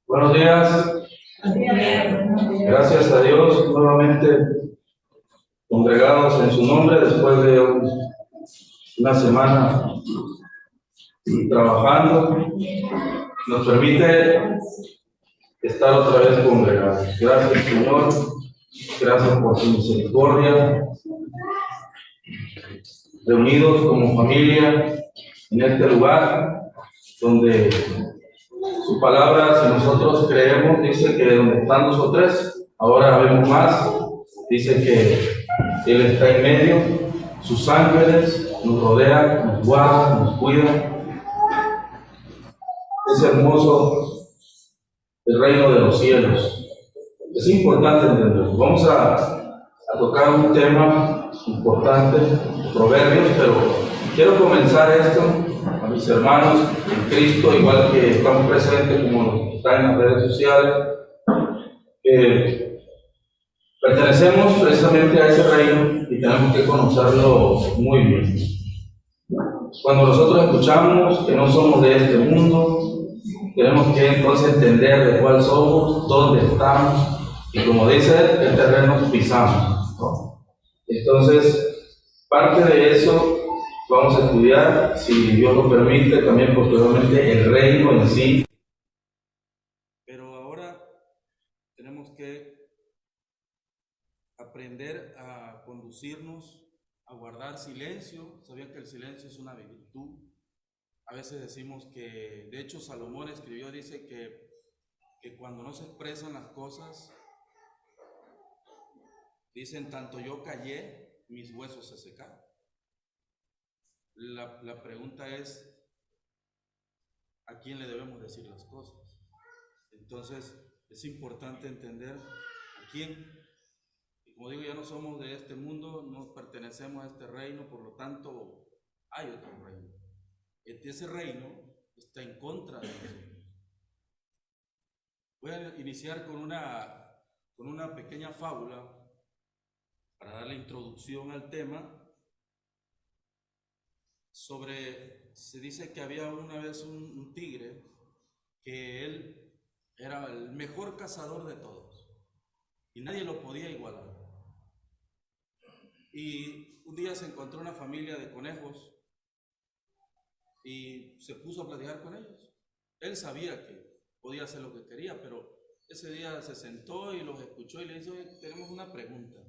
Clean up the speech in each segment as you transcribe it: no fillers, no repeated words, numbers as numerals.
Buenos días. Gracias a Dios, nuevamente congregados en su nombre después de una semana trabajando. Nos permite estar otra vez congregados. Gracias, Señor. Gracias por su misericordia. Reunidos como familia en este lugar donde su palabra, si nosotros creemos, dice que donde están dos o tres, ahora vemos más, dice que Él está en medio, sus ángeles nos rodean, nos guardan, nos cuidan. Es hermoso el reino de los cielos. Es importante entenderlo. Vamos a tocar un tema importante, Proverbios, pero quiero comenzar esto a mis hermanos en Cristo, igual que estamos presentes como los que están en las redes sociales, que pertenecemos precisamente a ese reino y tenemos que conocerlo muy bien. Cuando nosotros escuchamos que no somos de este mundo, tenemos que entonces entender de cuál somos, dónde estamos, y como dice, el terreno pisamos, ¿no? Entonces, parte de eso vamos a estudiar, si Dios lo permite, también posteriormente el reino en sí. Pero ahora tenemos que aprender a conducirnos, a guardar silencio. ¿Sabían que el silencio es una virtud? A veces decimos que, de hecho Salomón escribió, dice que cuando no se expresan las cosas, dicen, tanto yo callé, mis huesos se secaron. La pregunta es, ¿a quién le debemos decir las cosas? Entonces, es importante entender a quién. Y como digo, ya no somos de este mundo, no pertenecemos a este reino, por lo tanto, hay otro reino. Ese reino está en contra de nosotros. Voy a iniciar con una pequeña fábula para darle introducción al tema. Se dice que había una vez un tigre que él era el mejor cazador de todos y nadie lo podía igualar. Y un día se encontró una familia de conejos y se puso a platicar con ellos. Él sabía que podía hacer lo que quería, pero ese día se sentó y los escuchó y le dijo, tenemos una pregunta.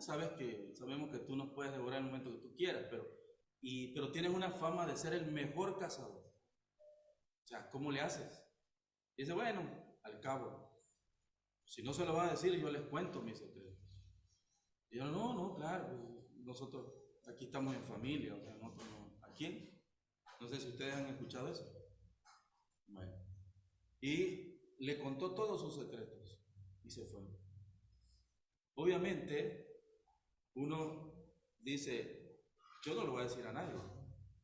Sabemos que tú nos puedes devorar en el momento que tú quieras, pero tienes una fama de ser el mejor cazador. O sea, ¿cómo le haces? Y dice, bueno, al cabo, si no se lo van a decir, yo les cuento mis secretos. Y yo, no, claro, nosotros aquí estamos en familia, o sea, ¿a quién? No sé si ustedes han escuchado eso. Bueno, y le contó todos sus secretos y se fue. Obviamente, uno dice, yo no lo voy a decir a nadie,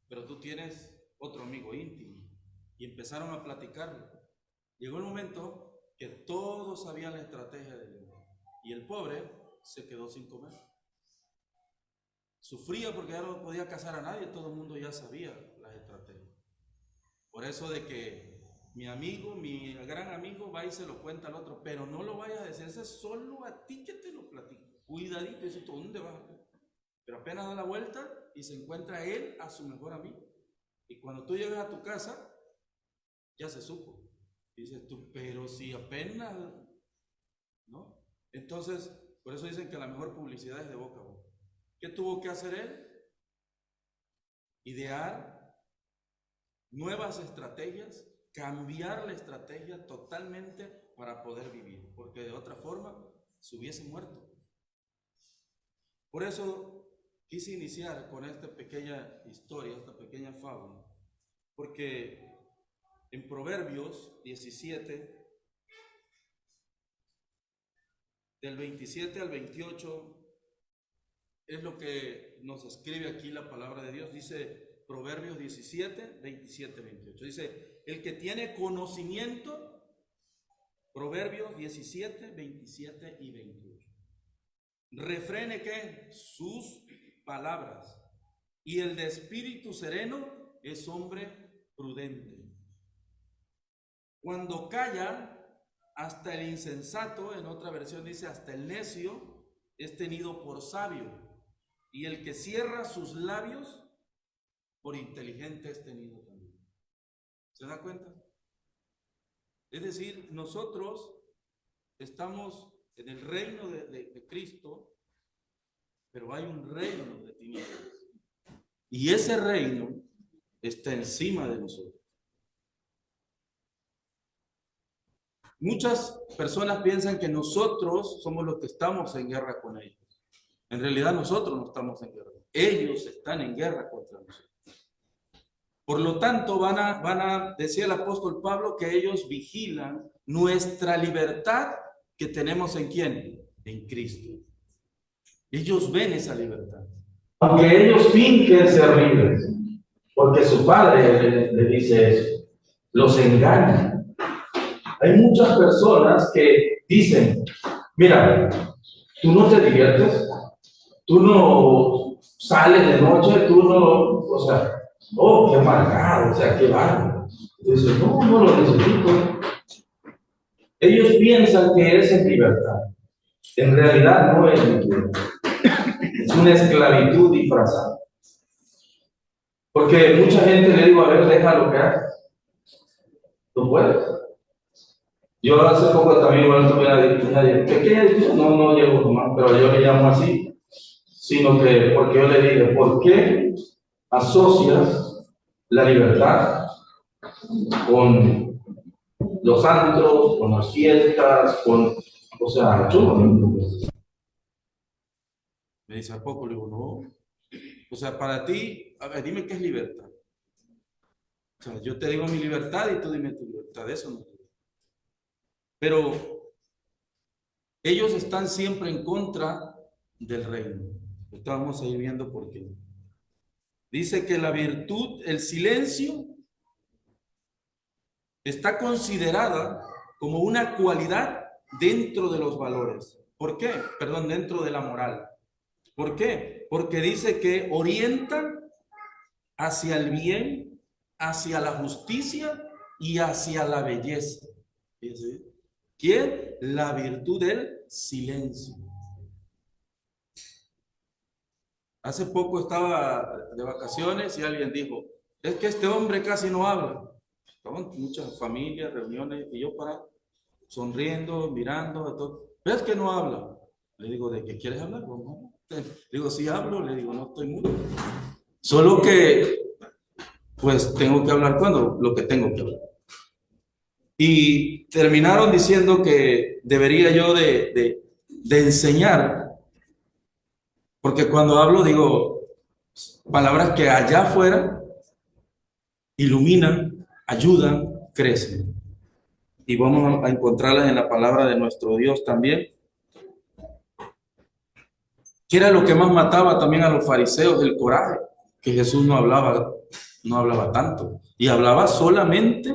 pero tú tienes otro amigo íntimo. Y empezaron a platicarlo. Llegó el momento que todos sabían la estrategia del león y el pobre se quedó sin comer. Sufría porque ya no podía cazar a nadie, todo el mundo ya sabía las estrategias. Por eso de que mi amigo, mi gran amigo, va y se lo cuenta al otro, pero no lo vayas a decir, ese es solo a ti que te lo platico. Cuidadito, dice, ¿dónde vas? Pero apenas da la vuelta y se encuentra él a su mejor amigo. Y cuando tú llegas a tu casa, ya se supo. Dices tú, pero si apenas, ¿no? Entonces, por eso dicen que la mejor publicidad es de boca a boca. ¿Qué tuvo que hacer él? Idear nuevas estrategias, cambiar la estrategia totalmente para poder vivir, porque de otra forma se hubiese muerto. Por eso quise iniciar con esta pequeña historia, esta pequeña fábula, porque en Proverbios 17, del 27 al 28, es lo que nos escribe aquí la palabra de Dios. Dice Proverbios 17, 27, 28. Dice, el que tiene conocimiento, Proverbios 17, 27 y 28. Refrene que sus palabras, y el de espíritu sereno es hombre prudente. Cuando calla, hasta el insensato, en otra versión dice hasta el necio, es tenido por sabio, y el que cierra sus labios, por inteligente es tenido también. ¿Se da cuenta? Es decir, nosotros estamos en el reino de Cristo, pero hay un reino de tinieblas. Y ese reino está encima de nosotros. Muchas personas piensan que nosotros somos los que estamos en guerra con ellos. En realidad nosotros no estamos en guerra. Ellos están en guerra contra nosotros. Por lo tanto, decía el apóstol Pablo, que ellos vigilan nuestra libertad que tenemos ¿en quién? En Cristo. Ellos ven esa libertad. Aunque ellos fingen ser libres, porque su padre le dice eso, los engaña. Hay muchas personas que dicen, mira, tú no te diviertes, tú no sales de noche, tú no, o sea, oh, qué amargado, o sea, qué bárbaro. Dice, no, no lo necesito. Ellos piensan que es en libertad. En realidad no es libertad. Es una esclavitud disfrazada. Porque mucha gente le digo, a ver, déjalo que haga. ¿Tú puedes? Yo hace poco también tuve una pequeña discusión, no llego nomás, pero yo le llamo así, sino que porque yo le dije, ¿por qué asocias la libertad con los antros, con las fiestas, o sea, chulo? Me dice, ¿a poco? Le digo, no. O sea, para ti, a ver, dime qué es libertad. O sea, yo te digo mi libertad y tú dime tu libertad. Eso no. Pero ellos están siempre en contra del reino. Esto vamos a ir viendo por qué. Dice que la virtud, el silencio, está considerada como una cualidad dentro de los valores. ¿Por qué? Perdón, dentro de la moral. ¿Por qué? Porque dice que orienta hacia el bien, hacia la justicia y hacia la belleza. ¿Sí? ¿Quién? La virtud del silencio. Hace poco estaba de vacaciones y alguien dijo, es que este hombre casi no habla. Estaban muchas familias, reuniones, y yo para sonriendo, mirando, a todo. ¿Ves que no habla? Le digo, ¿de qué quieres hablar? No. Le digo, sí hablo, le digo, no estoy mudo. Solo que, pues, tengo que hablar cuando lo que tengo que hablar. Y terminaron diciendo que debería yo de enseñar, porque cuando hablo digo palabras que allá afuera iluminan, ayudan, crecen. Y vamos a encontrarlas en la palabra de nuestro Dios también. ¿Qué era lo que más mataba también a los fariseos? El coraje, que Jesús no hablaba tanto, y hablaba solamente,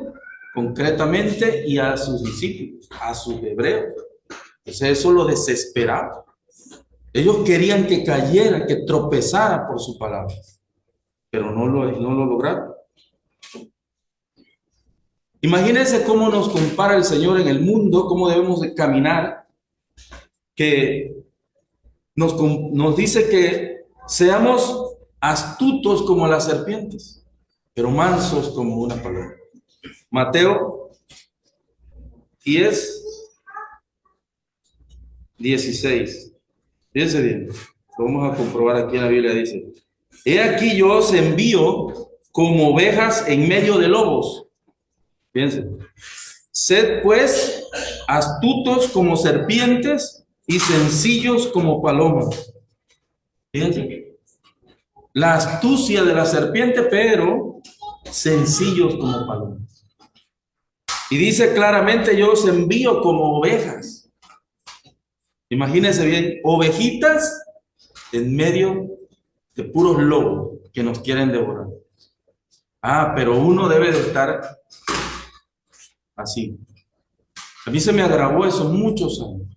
concretamente, y a sus discípulos, a sus hebreos. Entonces eso lo desesperaba. Ellos querían que cayera, que tropezara por su palabra, pero no lo lograron. Imagínense cómo nos compara el Señor en el mundo, cómo debemos de caminar, que nos dice que seamos astutos como las serpientes, pero mansos como una paloma. Mateo 10:16. Fíjense bien, lo vamos a comprobar aquí en la Biblia, dice, he aquí yo os envío como ovejas en medio de lobos. Fíjense, sed pues astutos como serpientes y sencillos como palomas. Fíjense, la astucia de la serpiente, pero sencillos como palomas. Y dice claramente, yo os envío como ovejas. Imagínense bien, ovejitas en medio de puros lobos que nos quieren devorar. Ah, pero uno debe de estar así. A mí se me agravó eso muchos años.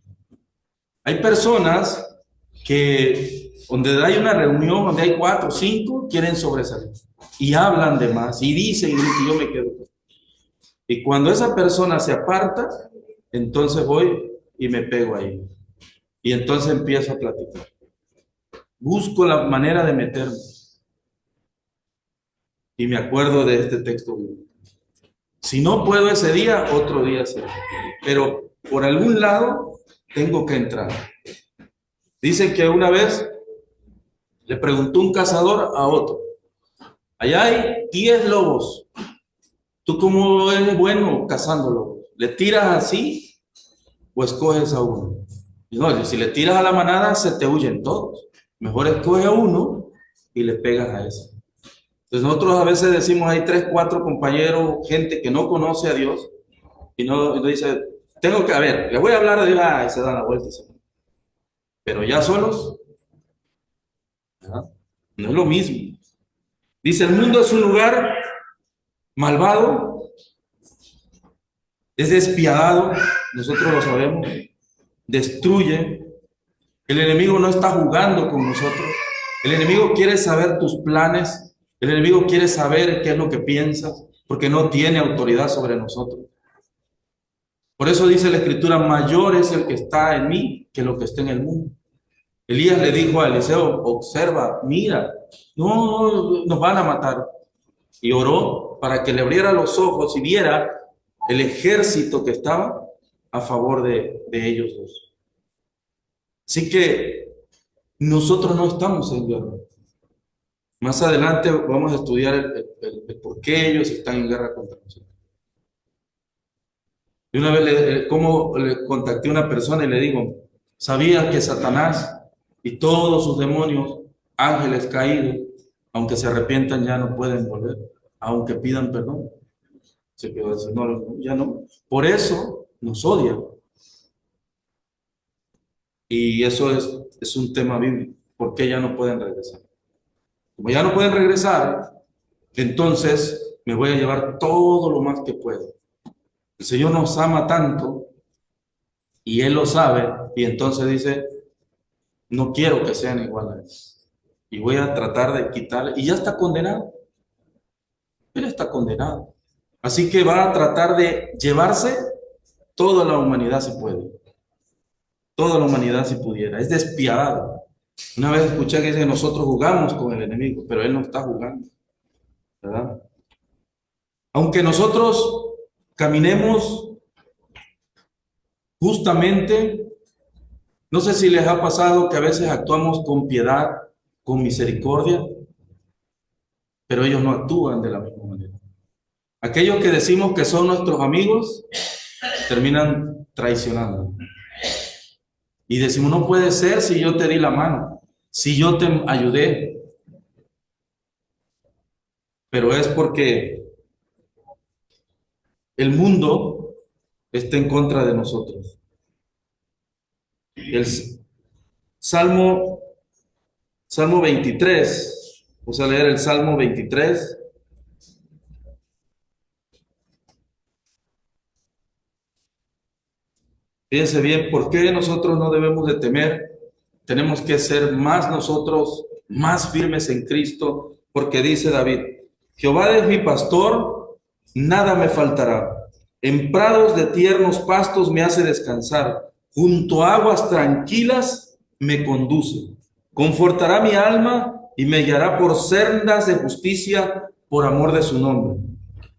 Hay personas que donde hay una reunión, donde hay 4 o 5, quieren sobresalir. Y hablan de más, y dicen, y yo me quedo. Y cuando esa persona se aparta, entonces voy y me pego ahí. Y entonces empiezo a platicar. Busco la manera de meterme. Y me acuerdo de este texto bíblico. Si no puedo ese día, otro día será. Pero por algún lado tengo que entrar. Dicen que una vez le preguntó un cazador a otro: allá hay 10 lobos. ¿Tú cómo eres bueno cazando lobos? ¿Le tiras así o escoges a uno? Y no, si le tiras a la manada, se te huyen todos. Mejor escoge a uno y le pegas a ese. Entonces nosotros a veces decimos, hay 3, 4 compañeros, gente que no conoce a Dios, y no dice, tengo que, a ver, le voy a hablar de Dios, y se dan la vuelta. Pero ya solos, ¿verdad? No es lo mismo. Dice, el mundo es un lugar malvado, es despiadado, nosotros lo sabemos, destruye. El enemigo no está jugando con nosotros. El enemigo quiere saber tus planes. El enemigo quiere saber qué es lo que piensas, porque no tiene autoridad sobre nosotros. Por eso dice la Escritura, mayor es el que está en mí que lo que está en el mundo. Elías le dijo a Eliseo, observa, mira, no nos van a matar. Y oró para que le abriera los ojos y viera el ejército que estaba a favor de ellos dos. Así que nosotros no estamos en guerra. Más adelante vamos a estudiar el por qué ellos están en guerra contra nosotros. Y una vez como le contacté a una persona y le digo, ¿sabías que Satanás y todos sus demonios, ángeles caídos, aunque se arrepientan ya no pueden volver, aunque pidan perdón? Se quedó así, no, ya no. Por eso nos odian. Y eso es un tema bíblico. ¿Por qué ya no pueden regresar? Como ya no pueden regresar, entonces me voy a llevar todo lo más que puedo. El Señor nos ama tanto y Él lo sabe, y entonces dice, no quiero que sean iguales. Y voy a tratar de quitarle, y ya está condenado. Él está condenado. Así que va a tratar de llevarse toda la humanidad si puede. Toda la humanidad si pudiera. Es despiadado. Una vez escuché que dice, nosotros jugamos con el enemigo, pero Él no está jugando, ¿verdad? Aunque nosotros caminemos justamente, no sé si les ha pasado que a veces actuamos con piedad, con misericordia, pero ellos no actúan de la misma manera. Aquellos que decimos que son nuestros amigos, terminan traicionando. Y decimos, no puede ser si yo te di la mano, si yo te ayudé. Pero es porque el mundo está en contra de nosotros. El Salmo 23, vamos a leer el Salmo 23. Fíjense bien, ¿por qué nosotros no debemos de temer? Tenemos que ser más nosotros, más firmes en Cristo, porque dice David, Jehová es mi pastor, nada me faltará. En prados de tiernos pastos me hace descansar, junto a aguas tranquilas me conduce. Confortará mi alma y me guiará por sendas de justicia por amor de su nombre.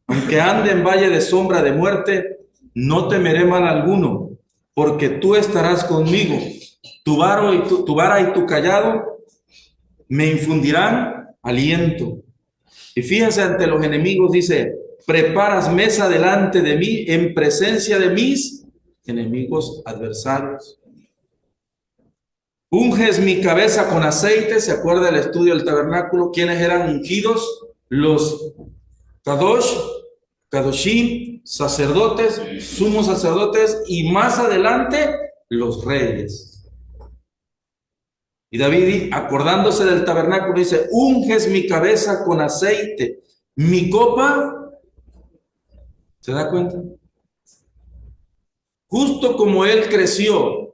Aunque ande en valle de sombra de muerte, no temeré mal alguno, porque tú estarás conmigo. Tu vara y tu callado me infundirán aliento. Y fíjense, ante los enemigos dice, preparas mesa delante de mí en presencia de mis enemigos adversarios. Unges mi cabeza con aceite. ¿Se acuerda del estudio del tabernáculo? ¿Quiénes eran ungidos? Los Kadosh, Kadoshim, sacerdotes, sumos sacerdotes, y más adelante los reyes. Y David, acordándose del tabernáculo, dice, unges mi cabeza con aceite, mi copa, ¿se da cuenta? Justo como él creció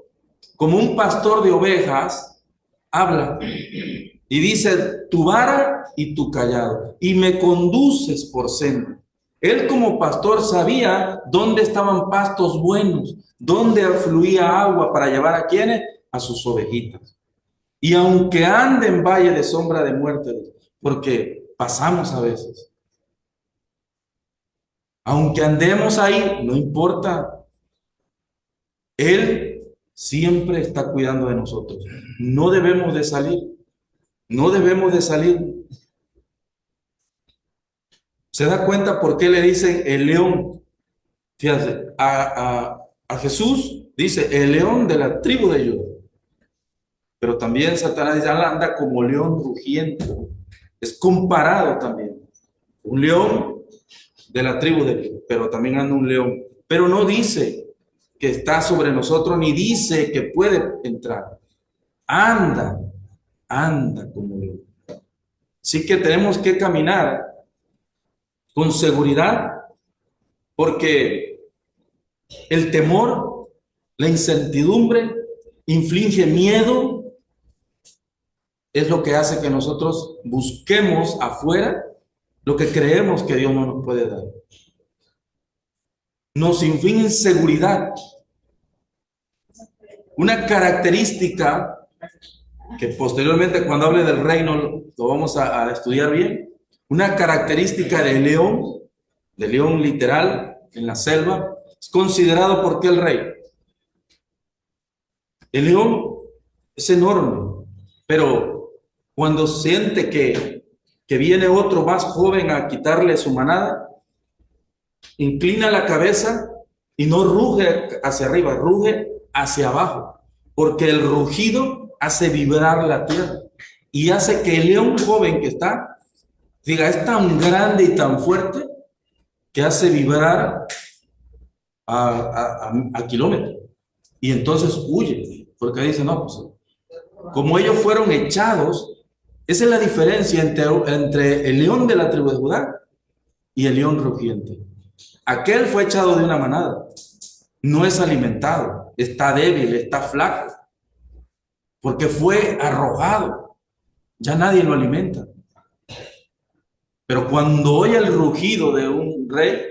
como un pastor de ovejas, habla y dice, tu vara y tu callado, y me conduces por senda. Él como pastor sabía dónde estaban pastos buenos, dónde fluía agua para llevar a quienes, a sus ovejitas. Y aunque ande en valle de sombra de muerte, porque pasamos a veces, aunque andemos ahí, no importa, Él siempre está cuidando de nosotros. No debemos de salir, no debemos de salir. ¿Se da cuenta por qué le dicen el león? Fíjate, a Jesús dice el león de la tribu de Judá. Pero también Satanás ya anda como león rugiente. Es comparado también. Un león de la tribu de Judá, pero también anda un león. Pero no dice que está sobre nosotros, ni dice que puede entrar. Anda, anda como león. Así que tenemos que caminar con seguridad, porque el temor, la incertidumbre, inflige miedo, es lo que hace que nosotros busquemos afuera lo que creemos que Dios no nos puede dar. Nos inflige inseguridad. Una característica que posteriormente cuando hable del reino lo vamos a estudiar bien. Una característica del león literal en la selva, es considerado por qué el rey. El león es enorme, pero cuando siente que viene otro más joven a quitarle su manada, inclina la cabeza y no ruge hacia arriba, ruge hacia abajo, porque el rugido hace vibrar la tierra y hace que el león joven que está, diga, es tan grande y tan fuerte que hace vibrar a kilómetros. Y entonces huye, porque dice, no, pues, como ellos fueron echados, esa es la diferencia entre el león de la tribu de Judá y el león rugiente. Aquel fue echado de una manada, no es alimentado, está débil, está flaco, porque fue arrojado, ya nadie lo alimenta. Pero cuando oye el rugido de un rey,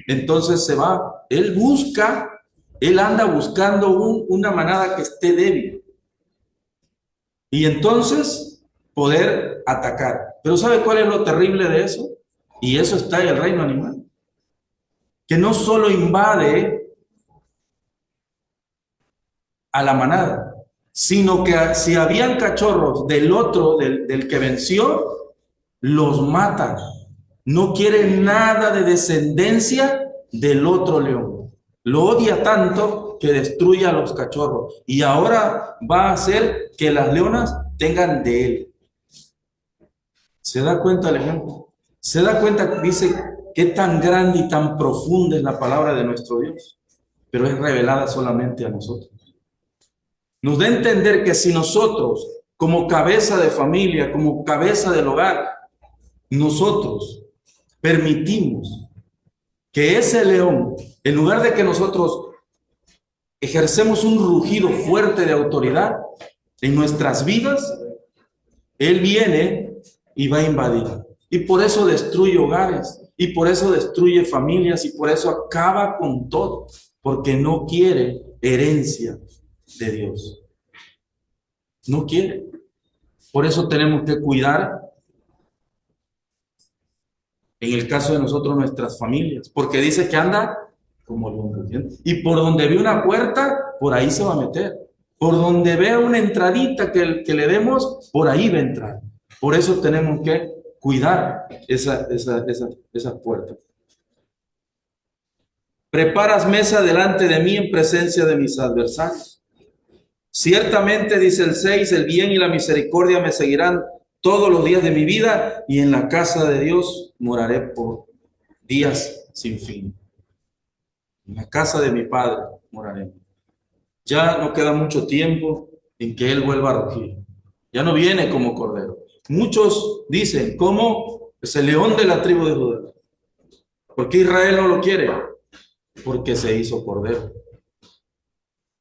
entonces se va. Él anda buscando una manada que esté débil. Y entonces poder atacar. Pero ¿sabe cuál es lo terrible de eso? Y eso está en el reino animal. Que no solo invade a la manada, sino que si habían cachorros del otro, del que venció, los mata. No quiere nada de descendencia del otro león. Lo odia tanto que destruye a los cachorros. Y ahora va a hacer que las leonas tengan de él. ¿Se da cuenta el ejemplo? ¿Se da cuenta? Dice qué tan grande y tan profunda es la palabra de nuestro Dios. Pero es revelada solamente a nosotros. Nos da a entender que si nosotros, como cabeza de familia, como cabeza del hogar, nosotros permitimos que ese león, en lugar de que nosotros ejercemos un rugido fuerte de autoridad en nuestras vidas, él viene y va a invadir. Y por eso destruye hogares, y por eso destruye familias, y por eso acaba con todo, porque no quiere herencia de Dios. No quiere. Por eso tenemos que cuidar, en el caso de nosotros, nuestras familias, porque dice que anda como león rugiente. Y por donde ve una puerta, por ahí se va a meter. Por donde vea una entradita que le demos, por ahí va a entrar. Por eso tenemos que cuidar esa puerta. Preparas mesa delante de mí en presencia de mis adversarios. Ciertamente, dice el 6, el bien y la misericordia me seguirán todos los días de mi vida, y en la casa de Dios moraré por días sin fin. En la casa de mi Padre moraré. Ya no queda mucho tiempo en que Él vuelva a rugir. Ya no viene como cordero. Muchos dicen, ¿cómo es el león de la tribu de Judá? ¿Por qué Israel no lo quiere? Porque se hizo cordero.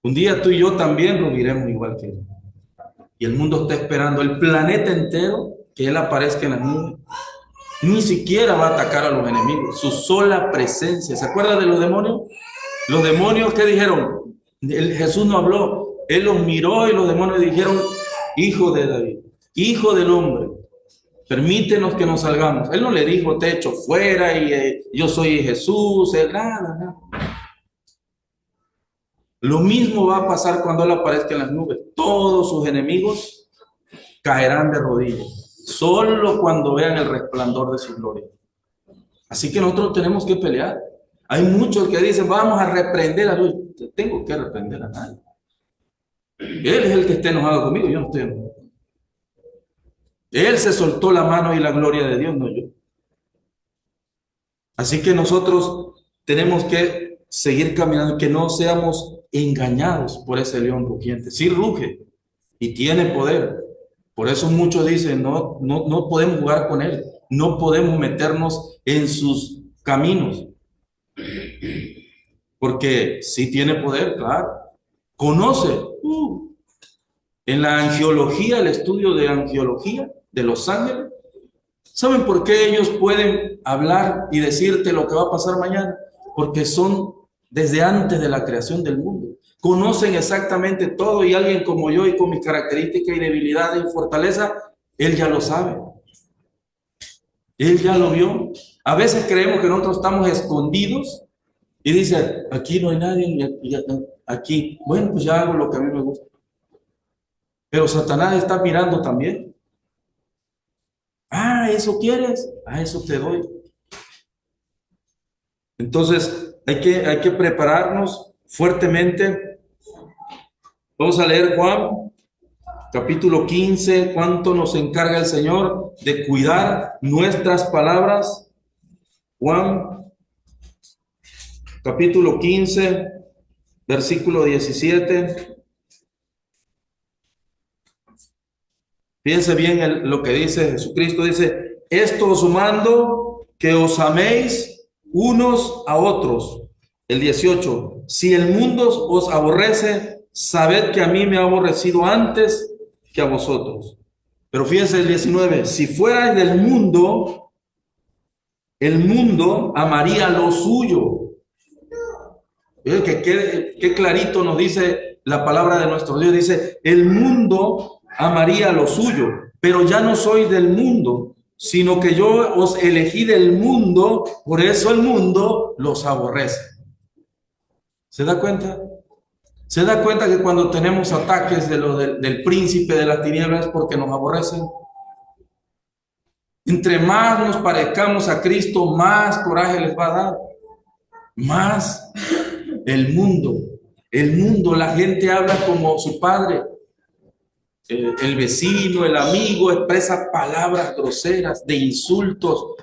Un día tú y yo también rugiremos igual que Él. Y el mundo está esperando, el planeta entero, que Él aparezca en las nubes. Ni siquiera va a atacar a los enemigos, su sola presencia. ¿Se acuerda de los demonios? Los demonios, ¿qué dijeron? Jesús no habló, Él los miró y los demonios dijeron: Hijo de David, Hijo del hombre, permítenos que nos salgamos. Él no le dijo: te echo fuera y yo soy Jesús, nada. Lo mismo va a pasar cuando Él aparezca en las nubes. Todos sus enemigos caerán de rodillas, solo cuando vean el resplandor de su gloria. Así que nosotros tenemos que pelear. Hay muchos que dicen: vamos a reprender a Dios. Tengo que reprender a nadie. Él es el que está enojado conmigo, yo no estoy enojado. Él se soltó la mano y la gloria de Dios, no yo. Así que nosotros tenemos que seguir caminando, que no seamos engañados por ese león rugiente. Sí ruge y tiene poder. Por eso muchos dicen: no podemos jugar con él, no podemos meternos en sus caminos. Porque sí tiene poder, claro. Conoce. En la angiología, el estudio de angiología de los ángeles, ¿saben por qué ellos pueden hablar y decirte lo que va a pasar mañana? Porque son desde antes de la creación del mundo. Conocen exactamente todo, y alguien como yo y con mis características y debilidades y fortaleza, él ya lo sabe. Él ya lo vio. A veces creemos que nosotros estamos escondidos y dice: aquí no hay nadie, y aquí, bueno, pues ya hago lo que a mí me gusta. Pero Satanás está mirando también. ¿Eso quieres? Eso te doy. Entonces, hay que prepararnos fuertemente. Vamos a leer Juan, capítulo 15. ¿Cuánto nos encarga el Señor de cuidar nuestras palabras? Juan, capítulo 15, versículo 17. Fíjense bien lo que dice Jesucristo. Dice: esto os mando, que os améis unos a otros. El 18: si el mundo os aborrece, sabed que a mí me ha aborrecido antes que a vosotros. Pero fíjense el 19: si fuerais del mundo, el mundo amaría lo suyo. Qué clarito nos dice la palabra de nuestro Dios. Dice: el mundo amaría lo suyo, pero ya no soy del mundo, sino que yo os elegí del mundo, por eso el mundo los aborrece. ¿Se da cuenta? ¿Se da cuenta que cuando tenemos ataques del príncipe de las tinieblas es porque nos aborrecen? Entre más nos parezcamos a Cristo, más coraje les va a dar. Más el mundo, la gente habla como su padre. El vecino, el amigo expresa palabras groseras, de insultos.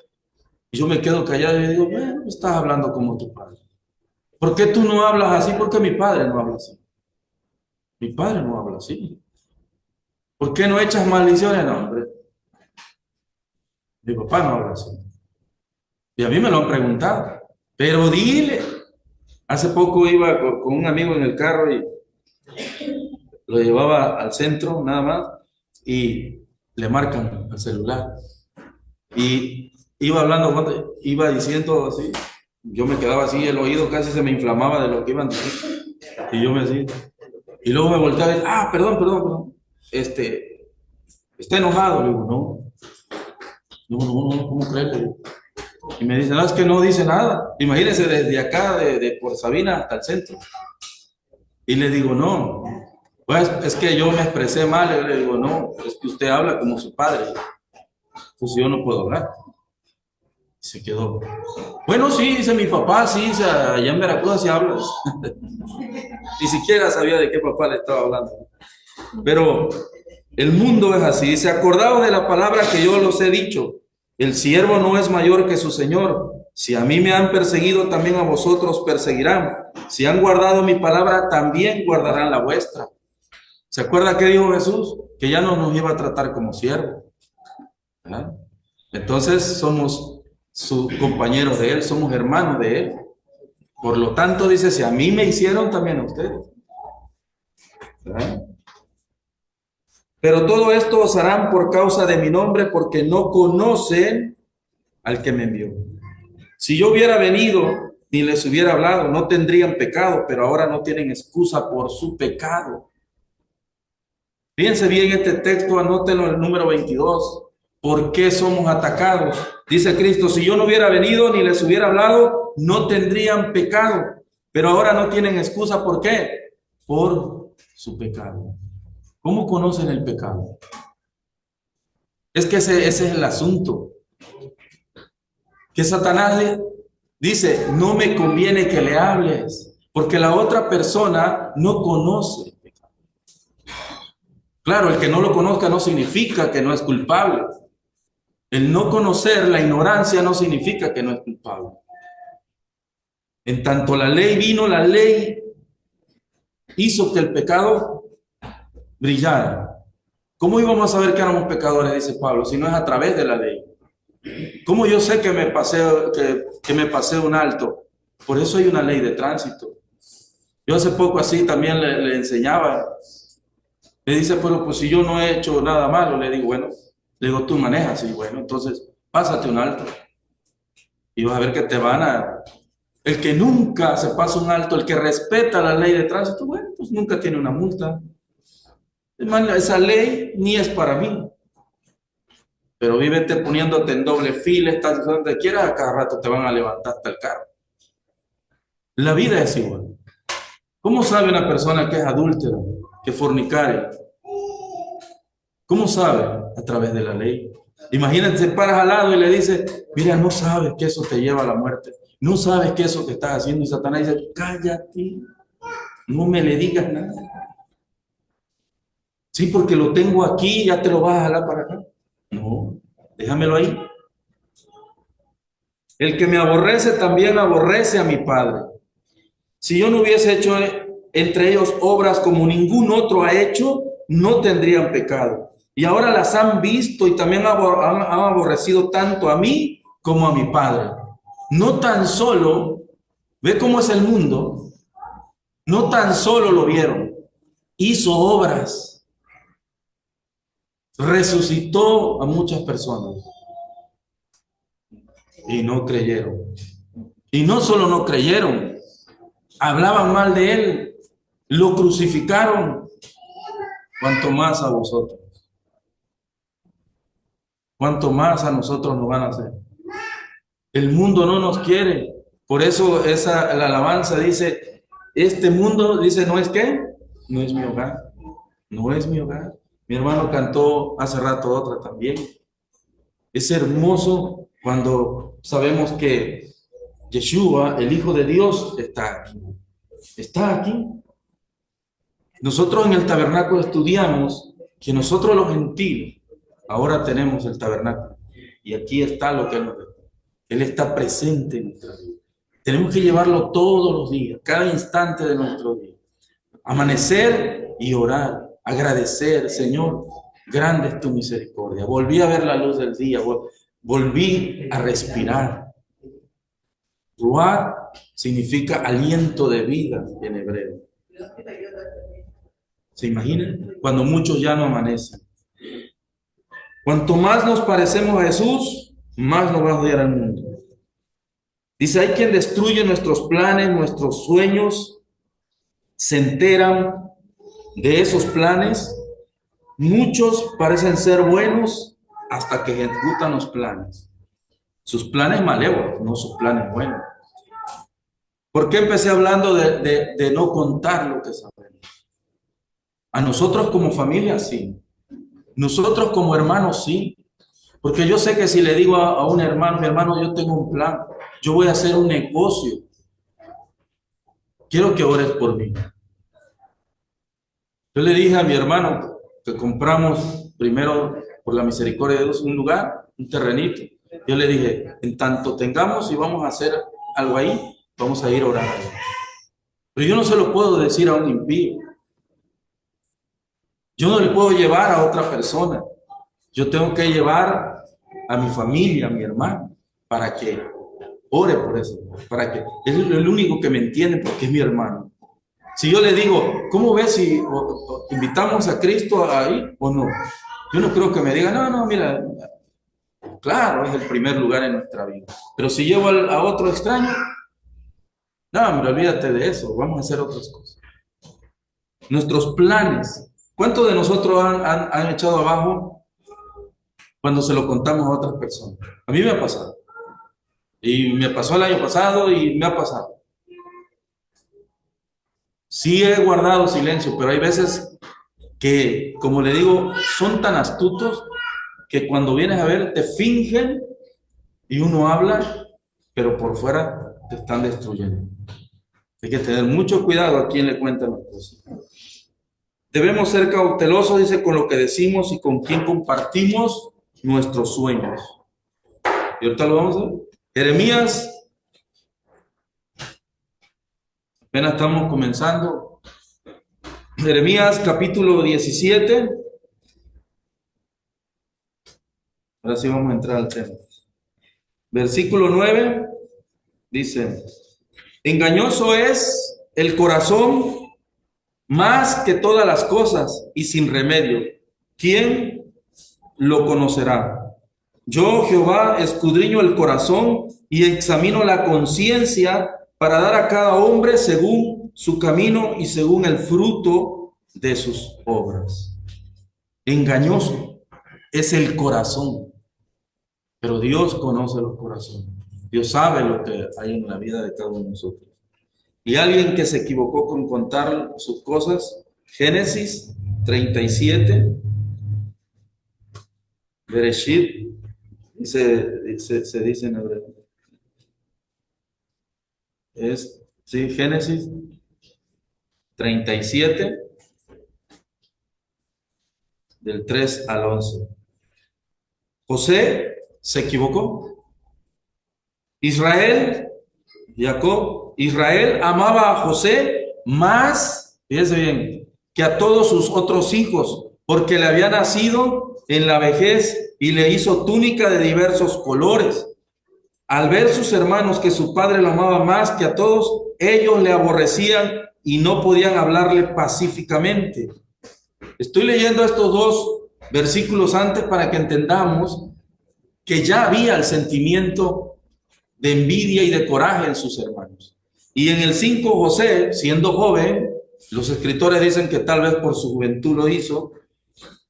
Y yo me quedo callado y digo: bueno, estás hablando como tu padre. ¿Por qué tú no hablas así? Porque mi padre no habla así. Mi padre no habla así. ¿Por qué no echas maldiciones? No, hombre. Mi papá no habla así. Y a mí me lo han preguntado. Pero dile. Hace poco iba con un amigo en el carro y lo llevaba al centro nada más, y le marcan al celular. Y iba hablando, iba diciendo así. Yo me quedaba así, el oído casi se me inflamaba de lo que iban diciendo. Y yo me decía, y luego me volteaba y decía: perdón. Está enojado. Le digo: no, ¿cómo crees? Y me dice: no, es que no dice nada. Imagínense, desde acá, de por Sabina hasta el centro. Y le digo: no, pues es que yo me expresé mal. Le digo: no, es que usted habla como su padre. Pues yo no puedo hablar. Se quedó. Bueno, sí, dice mi papá, sí, allá en Veracruz así hablas. Ni siquiera sabía de qué papá le estaba hablando. Pero el mundo es así. Dice: acordaos de la palabra que yo los he dicho. El siervo no es mayor que su señor. Si a mí me han perseguido, también a vosotros perseguirán. Si han guardado mi palabra, también guardarán la vuestra. ¿Se acuerda qué dijo Jesús? Que ya no nos iba a tratar como siervos. ¿Verdad? Entonces somos sus compañeros de Él, somos hermanos de Él. Por lo tanto, dice: si a mí me hicieron, también a ustedes. ¿Verdad? Pero todo esto os harán por causa de mi nombre, porque no conocen al que me envió. Si yo hubiera venido ni les hubiera hablado, no tendrían pecado, pero ahora no tienen excusa por su pecado. Fíjense bien este texto, anótenlo en el número 22. ¿Por qué somos atacados? Dice Cristo, si yo no hubiera venido ni les hubiera hablado, no tendrían pecado, pero ahora no tienen excusa. ¿Por qué? Por su pecado. ¿Cómo conocen el pecado? Es que ese es el asunto. Que Satanás le dice, no me conviene que le hables, porque la otra persona no conoce el pecado. Claro, el que no lo conozca no significa que no es culpable. El no conocer, la ignorancia, no significa que no es culpable. En tanto la ley vino, la ley hizo que el pecado brillara. ¿Cómo íbamos a saber que éramos pecadores, dice Pablo, si no es a través de la ley? ¿Cómo yo sé que me pasé un alto? Por eso hay una ley de tránsito. Yo hace poco así también le enseñaba. Le dice, pero pues si yo no he hecho nada malo, le digo, bueno, le digo, tú manejas, y bueno, entonces pásate un alto. Y vas a ver que te van a... El que nunca se pasa un alto, el que respeta la ley de tránsito, bueno, pues nunca tiene una multa. Esa ley ni es para mí. Pero vívete poniéndote en doble fila, estás donde quieras, a cada rato te van a levantar hasta el carro. La vida es igual. ¿Cómo sabe una persona que es adúltera, que fornicaria? ¿Cómo sabe? A través de la ley. Imagínate, te paras al lado y le dices, mira, no sabes que eso te lleva a la muerte. No sabes que eso que estás haciendo. Y Satanás dice, cállate, no me le digas nada. Sí, porque lo tengo aquí, ya te lo vas a jalar para acá. No, déjamelo ahí. El que me aborrece también aborrece a mi Padre. Si yo no hubiese hecho entre ellos obras como ningún otro ha hecho, no tendrían pecado. Y ahora las han visto y también han aborrecido tanto a mí como a mi Padre. No tan solo, ve cómo es el mundo, no tan solo lo vieron, hizo obras, resucitó a muchas personas y no creyeron. Y no solo no creyeron, hablaban mal de él, lo crucificaron. Cuanto más a vosotros, cuanto más a nosotros nos van a hacer. El mundo no nos quiere. Por eso la alabanza dice, este mundo, dice, ¿no es qué? No es mi hogar. No es mi hogar. Mi hermano cantó hace rato otra también. Es hermoso cuando sabemos que Yeshua, el Hijo de Dios, está aquí. Está aquí. Nosotros en el tabernáculo estudiamos que nosotros los gentiles ahora tenemos el tabernáculo. Y aquí está lo que Él nos da. Él está presente en nuestra vida. Tenemos que llevarlo todos los días, cada instante de nuestro día. Amanecer y orar, agradecer, Señor, grande es tu misericordia. Volví a ver la luz del día, volví a respirar. Ruach significa aliento de vida en hebreo. ¿Se imaginan? Cuando muchos ya no amanecen. Cuanto más nos parecemos a Jesús, más nos va a odiar al mundo. Dice, hay quien destruye nuestros planes, nuestros sueños, se enteran de esos planes. Muchos parecen ser buenos hasta que ejecutan los planes. Sus planes malévolos, no sus planes buenos. ¿Por qué empecé hablando de no contar lo que sabemos? A nosotros como familia, sí. Nosotros como hermanos, sí. Porque yo sé que si le digo a un hermano, mi hermano, yo tengo un plan, yo voy a hacer un negocio. Quiero que ores por mí. Yo le dije a mi hermano que compramos primero, por la misericordia de Dios, un lugar, un terrenito. Yo le dije, en tanto tengamos y vamos a hacer algo ahí, vamos a ir a orar. Pero yo no se lo puedo decir a un impío. Yo no le puedo llevar a otra persona. Yo tengo que llevar a mi familia, a mi hermano, para que ore por eso, para que es el único que me entiende porque es mi hermano. Si yo le digo, ¿cómo ves si invitamos a Cristo ahí o no? Yo no creo que me diga, no, mira, claro, es el primer lugar en nuestra vida. Pero si llevo a otro extraño, no, hombre, olvídate de eso, vamos a hacer otras cosas. Nuestros planes. ¿Cuántos de nosotros han echado abajo cuando se lo contamos a otras personas? A mí me ha pasado. Y me pasó el año pasado y me ha pasado. Sí he guardado silencio, pero hay veces que, como le digo, son tan astutos que cuando vienes a ver te fingen y uno habla, pero por fuera te están destruyendo. Hay que tener mucho cuidado a quién le cuentan las cosas. Debemos ser cautelosos, dice, con lo que decimos y con quién compartimos nuestros sueños. Y ahorita lo vamos a ver. Jeremías, apenas estamos comenzando. Jeremías capítulo 17. Ahora sí vamos a entrar al tema. Versículo 9 dice: engañoso es el corazón más que todas las cosas y sin remedio. ¿Quién lo conocerá? Yo, Jehová, escudriño el corazón y examino la conciencia para dar a cada hombre según su camino y según el fruto de sus obras. Engañoso es el corazón, pero Dios conoce los corazones. Dios sabe lo que hay en la vida de cada uno de nosotros. Y alguien que se equivocó con contar sus cosas, Génesis 37, Bereshit, se dice en hebreo. Sí, Génesis 37, del 3 al 11. José se equivocó. Israel amaba a José más, fíjense bien, que a todos sus otros hijos, porque le había nacido en la vejez y le hizo túnica de diversos colores. Al ver sus hermanos que su padre lo amaba más que a todos, ellos le aborrecían y no podían hablarle pacíficamente. Estoy leyendo estos dos versículos antes para que entendamos que ya había el sentimiento de envidia y de coraje en sus hermanos. Y en el 5, José, siendo joven, los escritores dicen que tal vez por su juventud lo hizo,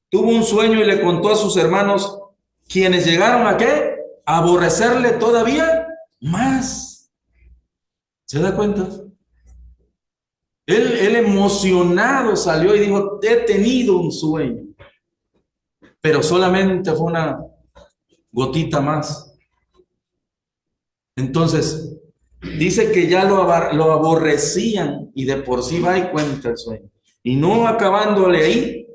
tuvo un sueño y le contó a sus hermanos, quienes llegaron a ¿qué? A aborrecerle todavía más. ¿Se da cuenta? Él emocionado salió y dijo, he tenido un sueño, pero solamente fue una gotita más. Entonces, dice que ya lo aborrecían y de por sí va y cuenta el sueño. Y no acabándole ahí,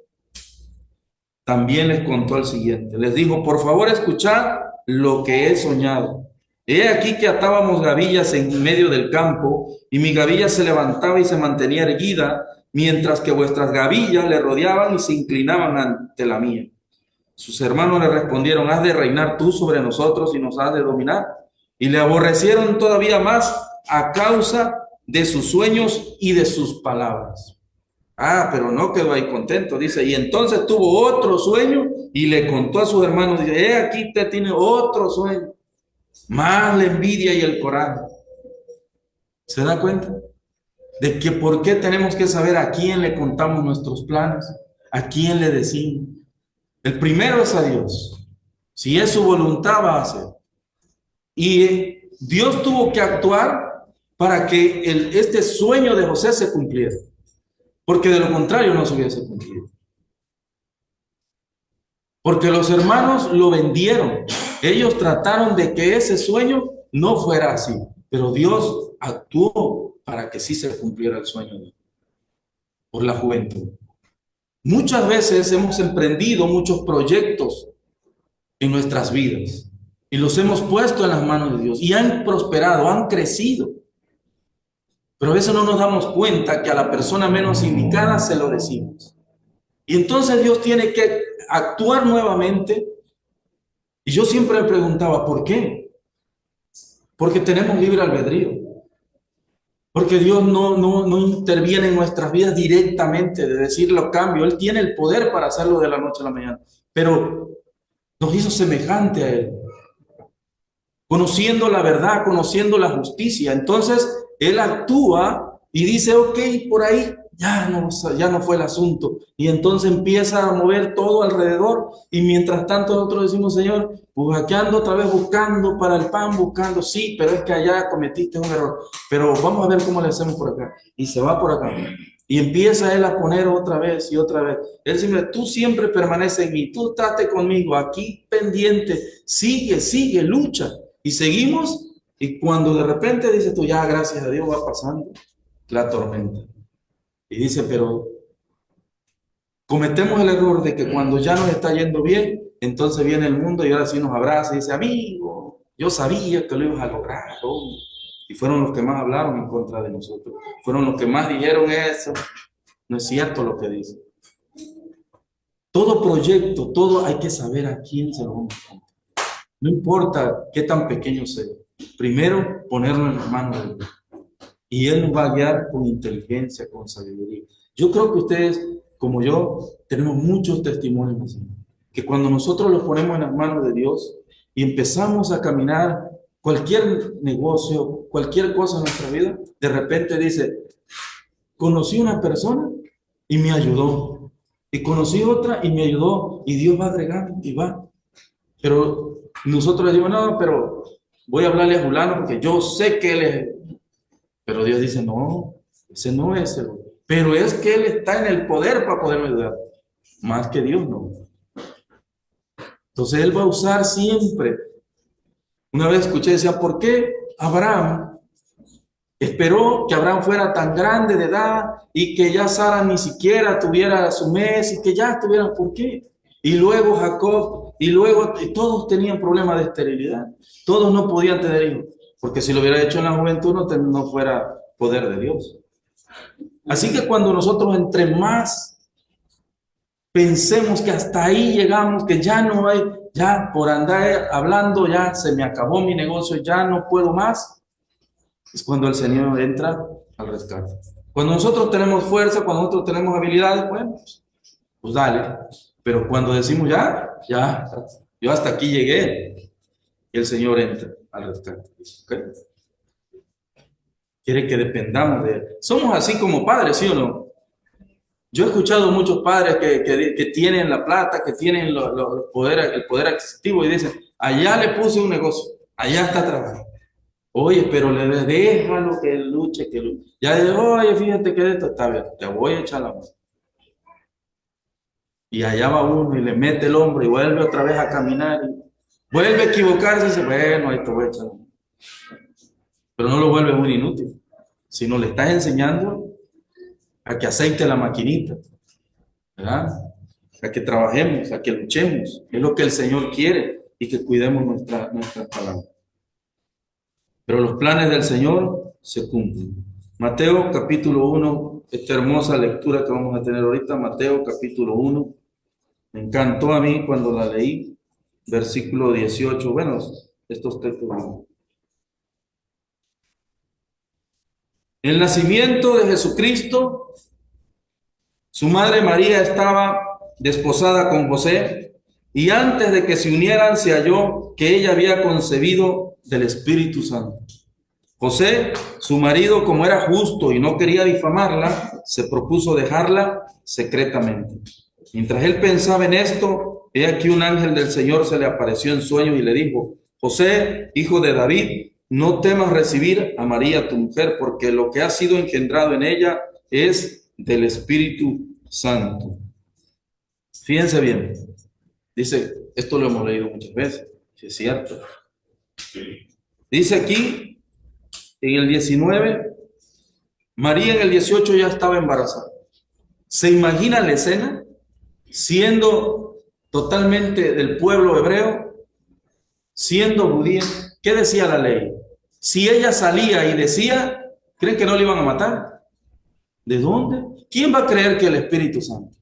también les contó el siguiente. Les dijo, por favor, escuchad lo que he soñado. He aquí que atábamos gavillas en medio del campo y mi gavilla se levantaba y se mantenía erguida, mientras que vuestras gavillas le rodeaban y se inclinaban ante la mía. Sus hermanos le respondieron, has de reinar tú sobre nosotros y nos has de dominar. Y le aborrecieron todavía más a causa de sus sueños y de sus palabras. Ah, pero no quedó ahí contento, dice, y entonces tuvo otro sueño y le contó a sus hermanos, dice, aquí te tiene otro sueño, más la envidia y el coraje. ¿Se da cuenta? De que por qué tenemos que saber a quién le contamos nuestros planes, a quién le decimos. El primero es a Dios. Si es su voluntad, va a hacer. Y Dios tuvo que actuar para que este sueño de José se cumpliera. Porque de lo contrario no se hubiese cumplido. Porque los hermanos lo vendieron. Ellos trataron de que ese sueño no fuera así. Pero Dios actuó para que sí se cumpliera el sueño por la juventud. Muchas veces hemos emprendido muchos proyectos en nuestras vidas y los hemos puesto en las manos de Dios y han prosperado, han crecido. Pero a veces no nos damos cuenta que a la persona menos indicada se lo decimos. Y entonces Dios tiene que actuar nuevamente. Y yo siempre me preguntaba, ¿por qué? Porque tenemos libre albedrío. Porque Dios no interviene en nuestras vidas directamente de decir los cambios. Él tiene el poder para hacerlo de la noche a la mañana. Pero nos hizo semejante a Él. Conociendo la verdad, conociendo la justicia. Entonces, Él actúa y dice, ok, por ahí ya no fue el asunto. Y entonces empieza a mover todo alrededor. Y mientras tanto nosotros decimos, Señor, pues aquí ando otra vez buscando para el pan, buscando. Sí, pero es que allá cometiste un error. Pero vamos a ver cómo le hacemos por acá. Y se va por acá. Y empieza Él a poner otra vez y otra vez. Él siempre, tú siempre permaneces en mí. Tú estate conmigo aquí pendiente. Sigue, lucha. Y seguimos, y cuando de repente dices tú, ya gracias a Dios va pasando la tormenta. Y dice, pero cometemos el error de que cuando ya nos está yendo bien, entonces viene el mundo y ahora sí nos abraza y dice, amigo, yo sabía que lo ibas a lograr, hombre. Y fueron los que más hablaron en contra de nosotros. Fueron los que más dijeron eso. No es cierto lo que dice. Todo proyecto, todo hay que saber a quién se lo vamos a contar. No importa qué tan pequeño sea. Primero, ponerlo en las manos de Dios. Y Él nos va a guiar con inteligencia, con sabiduría. Yo creo que ustedes, como yo, tenemos muchos testimonios así. Que cuando nosotros los ponemos en las manos de Dios y empezamos a caminar cualquier negocio, cualquier cosa en nuestra vida, de repente dice, conocí una persona y me ayudó. Y conocí otra y me ayudó. Y Dios va agregando y va. Pero nosotros decimos, no, pero voy a hablarle a fulano porque yo sé que él es. Pero Dios dice, no, ese no es el. Pero es que Él está en el poder para poderme ayudar. Más que Dios no. Entonces Él va a usar siempre. Una vez escuché, decía, ¿por qué Abraham esperó que Abraham fuera tan grande de edad y que ya Sara ni siquiera tuviera su mes y que ya estuviera? ¿Por qué? Y luego Jacob, y todos tenían problemas de esterilidad. Todos no podían tener hijos. Porque si lo hubiera hecho en la juventud no fuera poder de Dios. Así que cuando nosotros entre más pensemos que hasta ahí llegamos, que ya no hay, ya por andar hablando, ya se me acabó mi negocio, ya no puedo más, es cuando el Señor entra al rescate. Cuando nosotros tenemos fuerza, cuando nosotros tenemos habilidades, bueno, pues dale. Pero cuando decimos ya, yo hasta aquí llegué, el Señor entra al rescate. ¿Okay? Quiere que dependamos de Él. Somos así como padres, ¿sí o no? Yo he escuchado muchos padres que tienen la plata, que tienen el poder adquisitivo y dicen, allá le puse un negocio, allá está trabajando. Oye, pero déjalo que luche, que luche. Ya dice, oye, fíjate que esto está bien, te voy a echar la mano. Y allá va uno y le mete el hombro y vuelve otra vez a caminar y vuelve a equivocarse y dice, bueno, ahí te voy a echar la mano. Pero no lo vuelve un inútil, sino le estás enseñando a que aceite la maquinita, ¿verdad? A que trabajemos, a que luchemos. Es lo que el Señor quiere y que cuidemos nuestra palabra. Pero los planes del Señor se cumplen. Mateo capítulo 1, esta hermosa lectura que vamos a tener ahorita, Mateo capítulo 1, me encantó a mí cuando la leí, versículo 18, bueno, estos textos. El nacimiento de Jesucristo, su madre María estaba desposada con José y antes de que se unieran se halló que ella había concebido del Espíritu Santo. José, su marido, como era justo y no quería difamarla, se propuso dejarla secretamente. Mientras él pensaba en esto, he aquí un ángel del Señor se le apareció en sueños y le dijo, José, hijo de David, no temas recibir a María tu mujer, porque lo que ha sido engendrado en ella es del Espíritu Santo. Fíjense bien, dice, esto lo hemos leído muchas veces, si es cierto. Dice aquí, en el 19, María en el 18 ya estaba embarazada. ¿Se imagina la escena? Siendo totalmente del pueblo hebreo, siendo judía, ¿qué decía la ley? Si ella salía y decía, ¿creen que no le iban a matar? ¿De dónde? ¿Quién va a creer que el Espíritu Santo?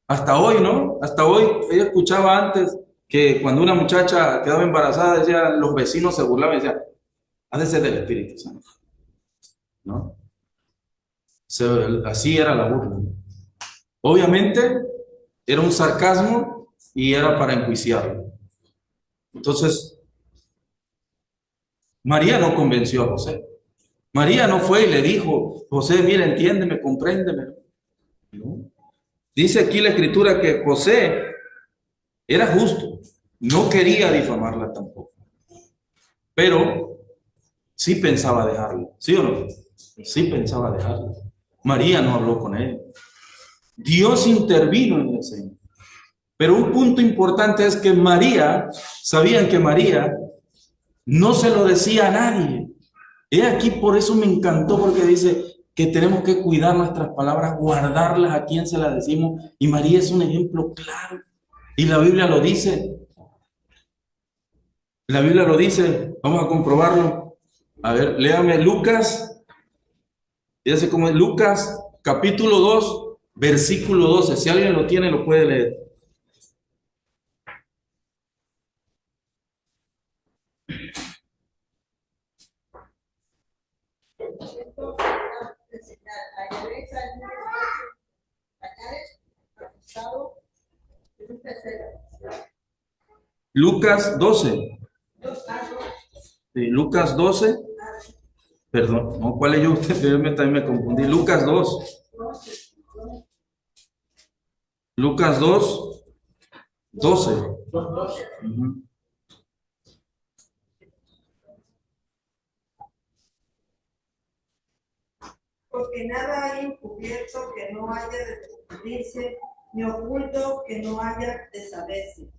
Hasta hoy, ¿no? Hasta hoy, ella escuchaba antes que cuando una muchacha quedaba embarazada, decía, los vecinos se burlaban y decían, ha de ser del Espíritu Santo. ¿no? Así era la burla. Obviamente era un sarcasmo y era para enjuiciarlo. Entonces, María no convenció a José. María no fue y le dijo, José, mira, entiéndeme, compréndeme. ¿No? Dice aquí la escritura que José era justo, no quería difamarla tampoco, pero sí pensaba dejarlo, ¿sí o no? Sí pensaba dejarlo. María no habló con él. Dios intervino en la escena. Pero un punto importante es que María, sabían que María no se lo decía a nadie. He aquí, por eso me encantó, porque dice que tenemos que cuidar nuestras palabras, guardarlas a quien se las decimos. Y María es un ejemplo claro. Y la Biblia lo dice. La Biblia lo dice. Vamos a comprobarlo. A ver, léame Lucas. Fíjese cómo es Lucas, capítulo 2, versículo 12. Si alguien lo tiene, lo puede leer. Lucas 12. Sí, Lucas 12. Perdón, no, ¿cuál leyó usted? Yo también me confundí. Lucas 2. Lucas 2, 12. Ujú. Porque nada hay encubierto que no haya de descubrirse, ni oculto que no haya de saberse.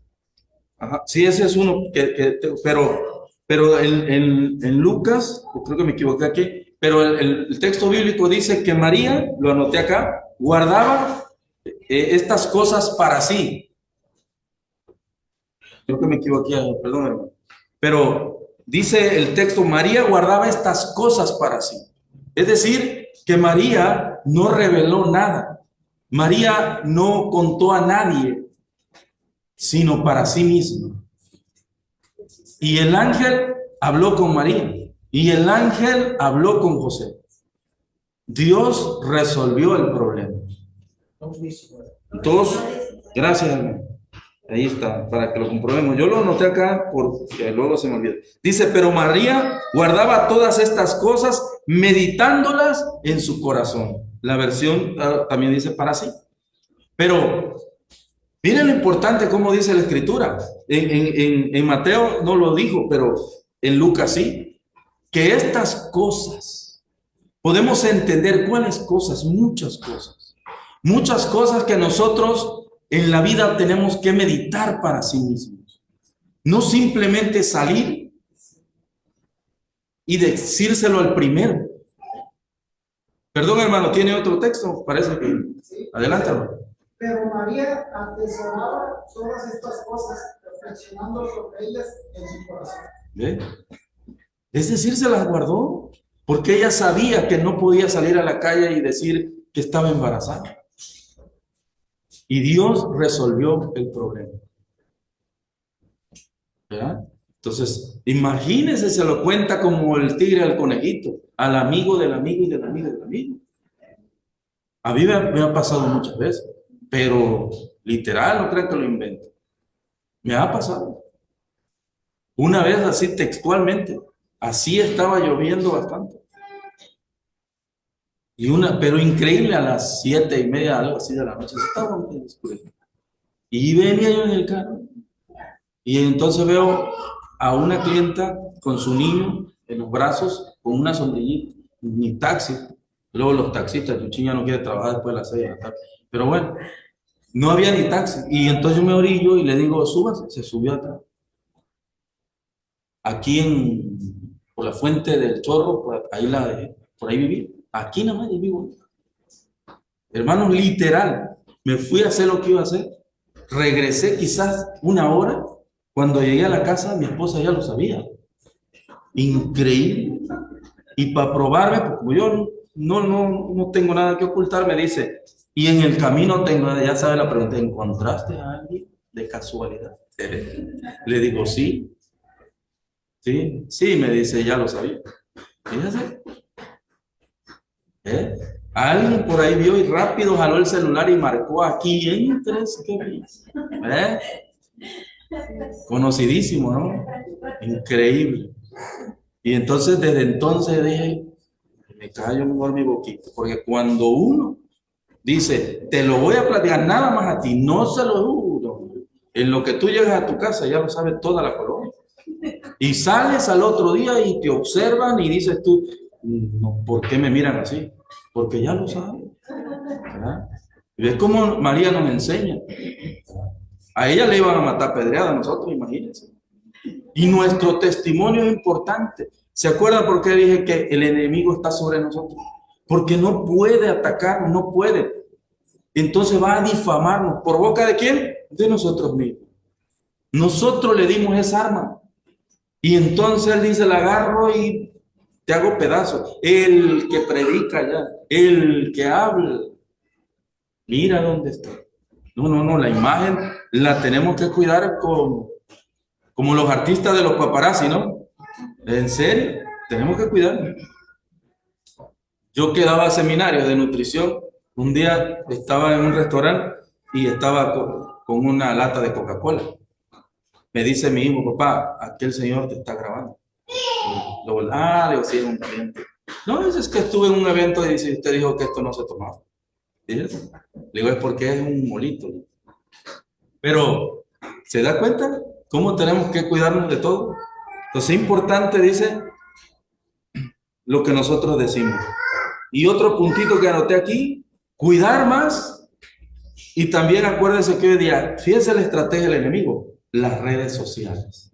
Ajá. Sí, ese es uno, pero en Lucas, creo que me equivoqué aquí, pero el texto bíblico dice que María, lo anoté acá, guardaba estas cosas para sí. Creo que me equivoqué, perdón, hermano. Pero dice el texto, María guardaba estas cosas para sí. Es decir, que María no reveló nada. María no contó a nadie, sino para sí misma. Y el ángel habló con María. Y el ángel habló con José. Dios resolvió el problema. Dos, gracias, hermano. Ahí está, para que lo comprobemos. Yo lo anoté acá porque luego se me olvida. Dice, pero María guardaba todas estas cosas, meditándolas en su corazón. La versión también dice para sí. Pero miren lo importante como dice la escritura. En Mateo no lo dijo, pero en Lucas sí. Que estas cosas, podemos entender cuáles cosas, muchas cosas. Muchas cosas que nosotros en la vida tenemos que meditar para sí mismos. No simplemente salir y decírselo al primero. Perdón, hermano, ¿tiene otro texto? Parece que... Adelante, hermano. Pero María atesoraba todas estas cosas, reflexionando sobre ellas en su corazón. ¿Ve? Es decir, se las guardó, porque ella sabía que no podía salir a la calle y decir que estaba embarazada. Y Dios resolvió el problema. ¿Verdad? Entonces, imagínense, se lo cuenta como el tigre al conejito, al amigo del amigo y del amigo del amigo. A mí me ha pasado muchas veces, pero literal, no crean que lo invento. Me ha pasado. Una vez así textualmente, así estaba lloviendo bastante. Pero increíble, a las 7:30, algo así de la noche, estaba muy oscuro. Y venía yo en el carro. Y entonces veo a una clienta con su niño en los brazos, con una sombrillita, ni taxi. Luego los taxistas, tu chiña no quiere trabajar después de las 6 de la tarde. Pero bueno, no había ni taxi. Y entonces yo me orillo y le digo, súbase. Se subió atrás. Aquí por la fuente del Chorro, por ahí viví. Aquí nada más vivo. Hermanos, literal, me fui a hacer lo que iba a hacer. Regresé quizás una hora. Cuando llegué a la casa, mi esposa ya lo sabía. Increíble. Y para probarme, pues como yo no tengo nada que ocultar, me dice, y en el camino ya sabe la pregunta, ¿encontraste a alguien de casualidad? Le digo, sí. Sí, me dice, ya lo sabía. Fíjese. ¿Eh? Alguien por ahí vio y rápido jaló el celular y marcó aquí entres, ¿qué ves? ¿Eh? Conocidísimo, ¿no? Increíble. Y entonces desde entonces dije, me callo mejor mi boquita, porque cuando uno dice, te lo voy a platicar nada más a ti, no se lo juro, en lo que tú llegas a tu casa ya lo sabe toda la colonia. Y sales al otro día y te observan y dices tú, no, ¿por qué me miran así? Porque ya lo saben, ¿verdad? Y ves cómo María nos enseña. A ella le iban a matar pedreada, a nosotros, imagínense. Y nuestro testimonio es importante. ¿Se acuerdan por qué dije que el enemigo está sobre nosotros? Porque no puede atacarnos, no puede. Entonces va a difamarnos. ¿Por boca de quién? De nosotros mismos. Nosotros le dimos esa arma. Y entonces él dice, la agarro y te hago pedazos. El que predica ya, el que habla, mira dónde está. No, la imagen la tenemos que cuidar como los artistas de los paparazzi, ¿no? En serio, tenemos que cuidar. Yo que daba seminarios de nutrición, un día estaba en un restaurante y estaba con una lata de Coca-Cola. Me dice mi hijo, papá, aquel señor te está grabando. Le digo, sí, es un cliente. No, es que estuve en un evento y dice, usted dijo que esto no se tomaba. ¿Dices? Le digo, es porque es un molito. Pero, ¿se da cuenta cómo tenemos que cuidarnos de todo? Entonces es importante, dice, lo que nosotros decimos. Y otro puntito que anoté aquí, cuidar más. Y también acuérdense que hoy día, fíjense la estrategia del enemigo, las redes sociales.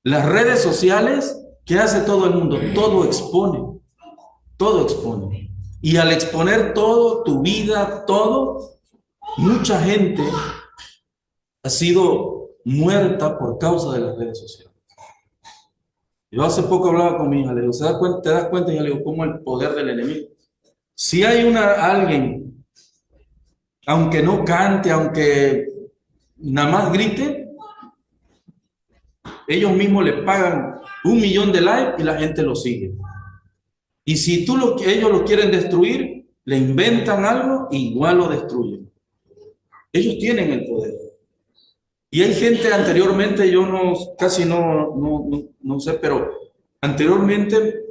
Las redes sociales, ¿qué hace todo el mundo? Todo expone, todo expone. Y al exponer todo, tu vida, todo, mucha gente ha sido muerta por causa de las redes sociales. Yo hace poco hablaba con mi hija, le digo, ¿te das cuenta? Y yo le digo, ¿cómo el poder del enemigo? Si hay alguien, aunque no cante, aunque nada más grite, ellos mismos le pagan 1 millón de likes y la gente lo sigue. Y si ellos lo quieren destruir, le inventan algo, igual lo destruyen. Ellos tienen el poder. Y hay gente anteriormente, yo casi no sé, pero anteriormente,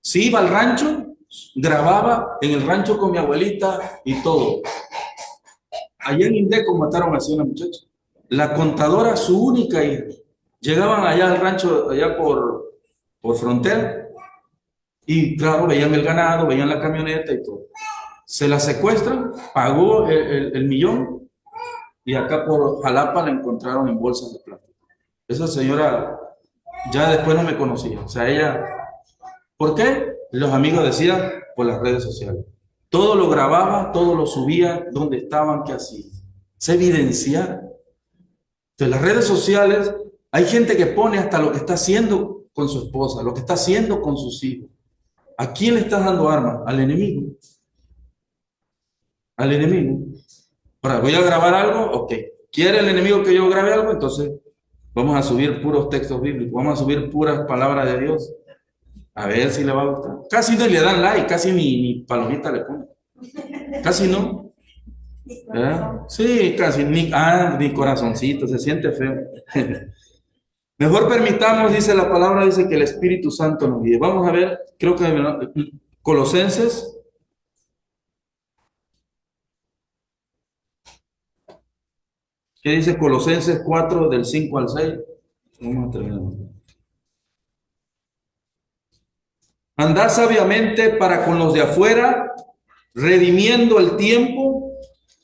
si iba al rancho, grababa en el rancho con mi abuelita y todo. Allá en Indeco mataron así a una muchacha. La contadora, su única hija. Llegaban allá al rancho, allá por Frontera, y claro, veían el ganado, veían la camioneta y todo. Se la secuestran, pagó el millón, y acá por Jalapa la encontraron en bolsas de plata. Esa señora ya después no me conocía. O sea, ella, ¿por qué? Los amigos decían, por las redes sociales. Todo lo grababa, todo lo subía, dónde estaban, qué hacían. Se evidenciaba. Entonces, las redes sociales, hay gente que pone hasta lo que está haciendo con su esposa, lo que está haciendo con sus hijos. ¿A quién le estás dando armas? Al enemigo. Al enemigo. Ahora, ¿voy a grabar algo? Ok. ¿Quiere el enemigo que yo grabe algo? Entonces, vamos a subir puros textos bíblicos, vamos a subir puras palabras de Dios. A ver si le va a gustar. Casi no le dan like, casi ni palomita le ponen. Casi no. ¿Verdad? Sí, casi ni corazoncito, se siente feo. Mejor permitamos, dice la palabra, dice que el Espíritu Santo nos guíe. Vamos a ver, creo que Colosenses. ¿Qué dice Colosenses 4 del 5 al 6? Vamos a terminar. Andad sabiamente para con los de afuera, redimiendo el tiempo.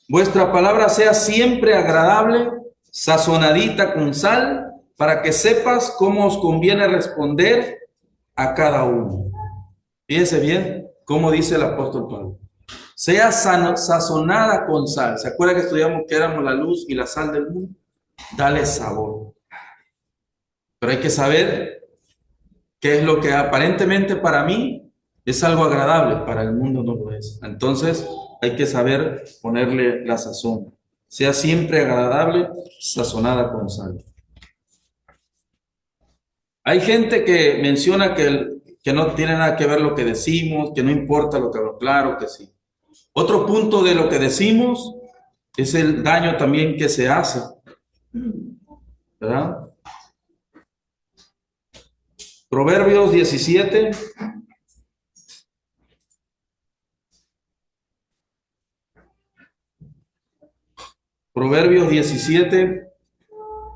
Vuestra palabra sea siempre agradable, sazonadita con sal, para que sepas cómo os conviene responder a cada uno. Fíjense bien cómo dice el apóstol Pablo. Sea sazonada con sal. ¿Se acuerda que estudiamos que éramos la luz y la sal del mundo? Dale sabor. Pero hay que saber qué es lo que aparentemente para mí es algo agradable, para el mundo no lo es. Entonces hay que saber ponerle la sazón. Sea siempre agradable, sazonada con sal. Hay gente que menciona que que no tiene nada que ver lo que decimos, que no importa lo que hablamos. Claro que sí. Otro punto de lo que decimos es el daño también que se hace, ¿verdad? Proverbios 17. Proverbios 17,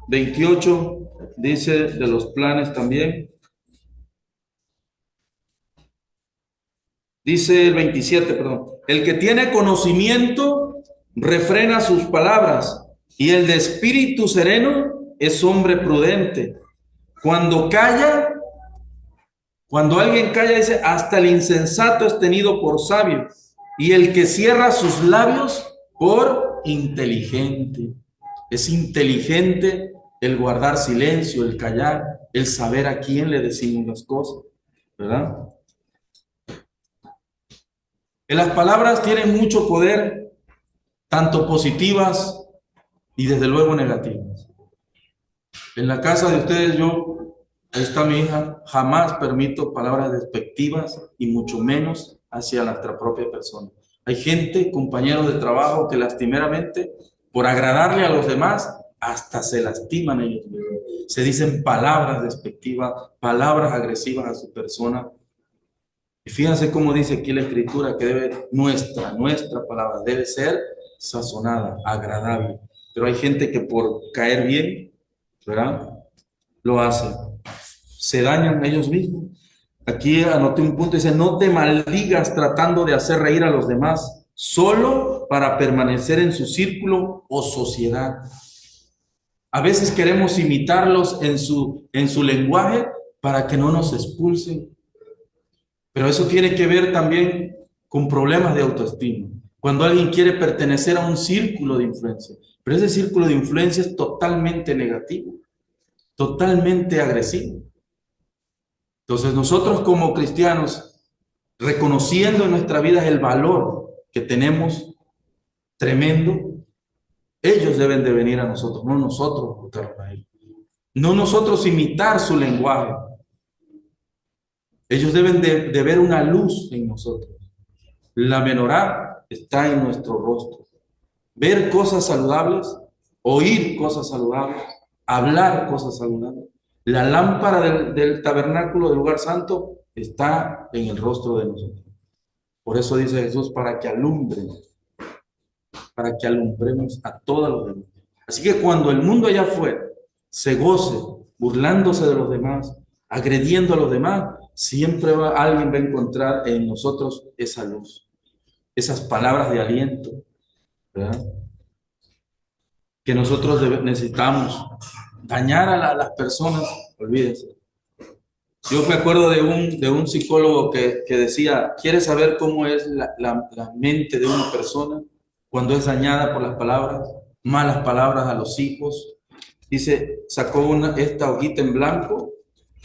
28, dice de los planes también. Dice el 27, perdón. El que tiene conocimiento refrena sus palabras, y el de espíritu sereno es hombre prudente. Cuando calla, cuando alguien calla, dice, hasta el insensato es tenido por sabio, y el que cierra sus labios por inteligente. Es inteligente el guardar silencio, el callar, el saber a quién le decimos las cosas, ¿verdad? Las palabras tienen mucho poder, tanto positivas y desde luego negativas. En la casa de ustedes, ahí está mi hija, jamás permito palabras despectivas y mucho menos hacia nuestra propia persona. Hay gente, compañeros de trabajo, que lastimeramente, por agradarle a los demás, hasta se lastiman ellos mismos. Se dicen palabras despectivas, palabras agresivas a su persona. Y fíjense cómo dice aquí la Escritura que nuestra palabra debe ser sazonada, agradable. Pero hay gente que por caer bien, ¿verdad?, lo hace. Se dañan ellos mismos. Aquí anoté un punto, dice, no te maldigas tratando de hacer reír a los demás, solo para permanecer en su círculo o sociedad. A veces queremos imitarlos en su lenguaje para que no nos expulsen. Pero eso tiene que ver también con problemas de autoestima. Cuando alguien quiere pertenecer a un círculo de influencia, pero ese círculo de influencia es totalmente negativo, totalmente agresivo. Entonces nosotros como cristianos, reconociendo en nuestra vida el valor que tenemos tremendo, ellos deben de venir a nosotros, no nosotros buscarlos a ellos. No nosotros imitar su lenguaje. Ellos deben de ver una luz en nosotros. La menorá está en nuestro rostro. Ver cosas saludables, oír cosas saludables, hablar cosas saludables. La lámpara del tabernáculo del lugar santo está en el rostro de nosotros. Por eso dice Jesús, para que alumbremos a todos los demás. Así que cuando el mundo allá afuera se goce, burlándose de los demás, agrediendo a los demás, siempre alguien va a encontrar en nosotros esa luz, esas palabras de aliento, ¿verdad?, que nosotros necesitamos. Dañar a las personas, olvídense. Yo me acuerdo de un psicólogo que decía, ¿quieres saber cómo es la mente de una persona cuando es dañada por las palabras, malas palabras a los hijos? Dice, sacó esta hojita en blanco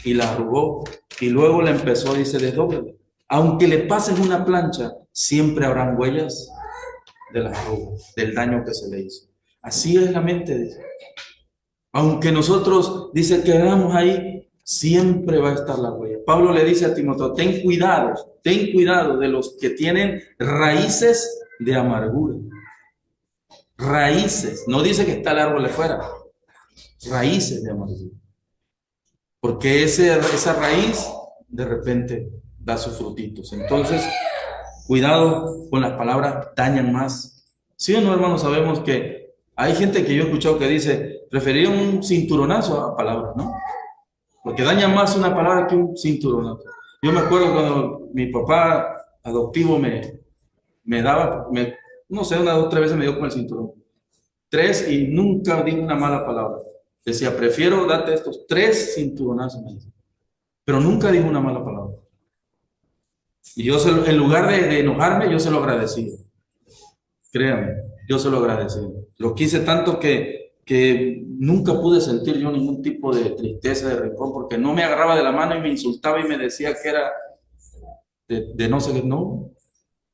y la arrugó, y luego la empezó, dice, desdóblala. Aunque le pases una plancha, siempre habrán huellas de la arruga, del daño que se le hizo. Así es la mente, dice. Aunque nosotros, dice, que hagamos ahí, siempre va a estar la huella. Pablo le dice a Timoteo, ten cuidado de los que tienen raíces de amargura. Raíces, no dice que está el árbol afuera, raíces de amargura. Porque esa raíz de repente da sus frutitos. Entonces, cuidado con las palabras, dañan más. ¿Sí o no, hermanos? Sabemos que hay gente que yo he escuchado que dice, prefería un cinturonazo a palabras, ¿no? Porque daña más una palabra que un cinturonazo. Yo me acuerdo cuando mi papá adoptivo me daba, no sé, 1 o 2 o 3 veces me dio con el cinturón. 3 y nunca di una mala palabra. Decía, prefiero darte estos 3 cinturonazos. Pero nunca dijo una mala palabra. Y yo, en lugar de enojarme, yo se lo agradecí. Créanme, yo se lo agradecí. Lo quise tanto que nunca pude sentir yo ningún tipo de tristeza, de rencor, porque no me agarraba de la mano y me insultaba y me decía que era de no sé qué. No,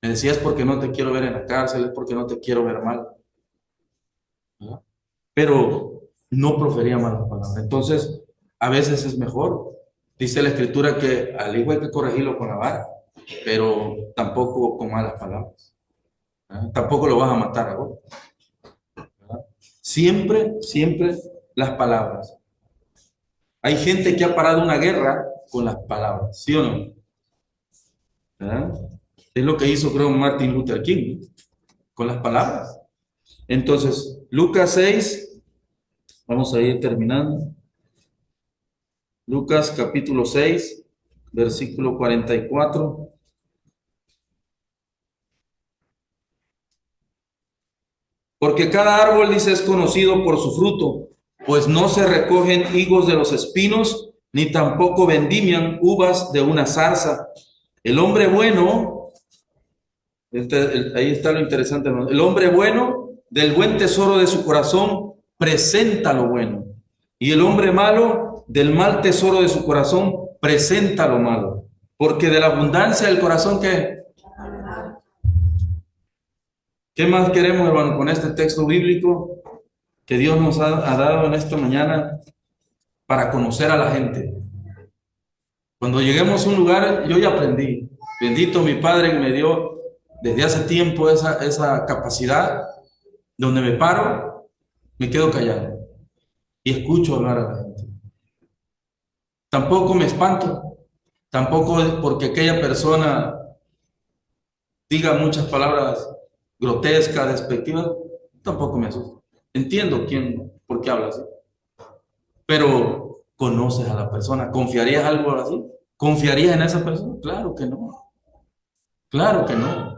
me decía, es porque no te quiero ver en la cárcel, es porque no te quiero ver mal. ¿verdad? Pero no profería malas palabras. Entonces, a veces es mejor Dice la escritura que al hijo hay que corregirlo con la vara, pero tampoco con malas palabras. ¿Verdad? Tampoco lo vas a matar a vos. ¿Verdad? Siempre, siempre las palabras. Hay gente que ha parado una guerra con las palabras, ¿sí o no? ¿Verdad? Es lo que hizo, creo, Martin Luther King, ¿no? Con las palabras. Entonces, Lucas 6, vamos a ir terminando. Lucas capítulo 6, versículo 44. Porque cada árbol, dice, es conocido por su fruto, pues no se recogen higos de los espinos, ni tampoco vendimian uvas de una zarza. El hombre bueno, ahí está lo interesante, ¿no? El hombre bueno, del buen tesoro de su corazón, presenta lo bueno. Y el hombre malo, del mal tesoro de su corazón, presenta lo malo. Porque de la abundancia del corazón, ¿qué más queremos, hermano, con este texto bíblico que Dios nos ha dado en esta mañana para conocer a la gente? Cuando lleguemos a un lugar, yo ya aprendí. Bendito mi Padre que me dio desde hace tiempo esa capacidad, donde me paro, me quedo callado y escucho hablar a la gente. Tampoco me espanto, tampoco es porque aquella persona diga muchas palabras grotescas, despectivas, tampoco me asusto. Entiendo por qué habla así. Pero conoces a la persona, ¿confiarías algo así? ¿Confiarías en esa persona? Claro que no. Claro que no.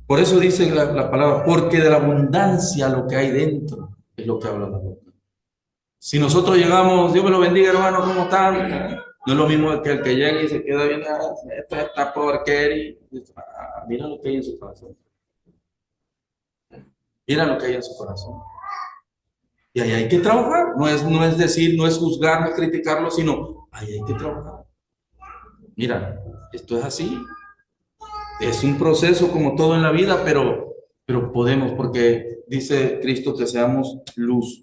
Por eso dice la palabra, porque de la abundancia lo que hay dentro es lo que habla la boca. Si nosotros llegamos, Dios me lo bendiga, hermano, ¿cómo están? No es lo mismo que el que llega y se queda bien, esta porquería. Mira lo que hay en su corazón. Mira lo que hay en su corazón. Y ahí hay que trabajar. No es decir, no es juzgar, no es criticarlo, sino ahí hay que trabajar. Mira, esto es así. Es un proceso como todo en la vida, pero podemos, porque dice Cristo que seamos luz.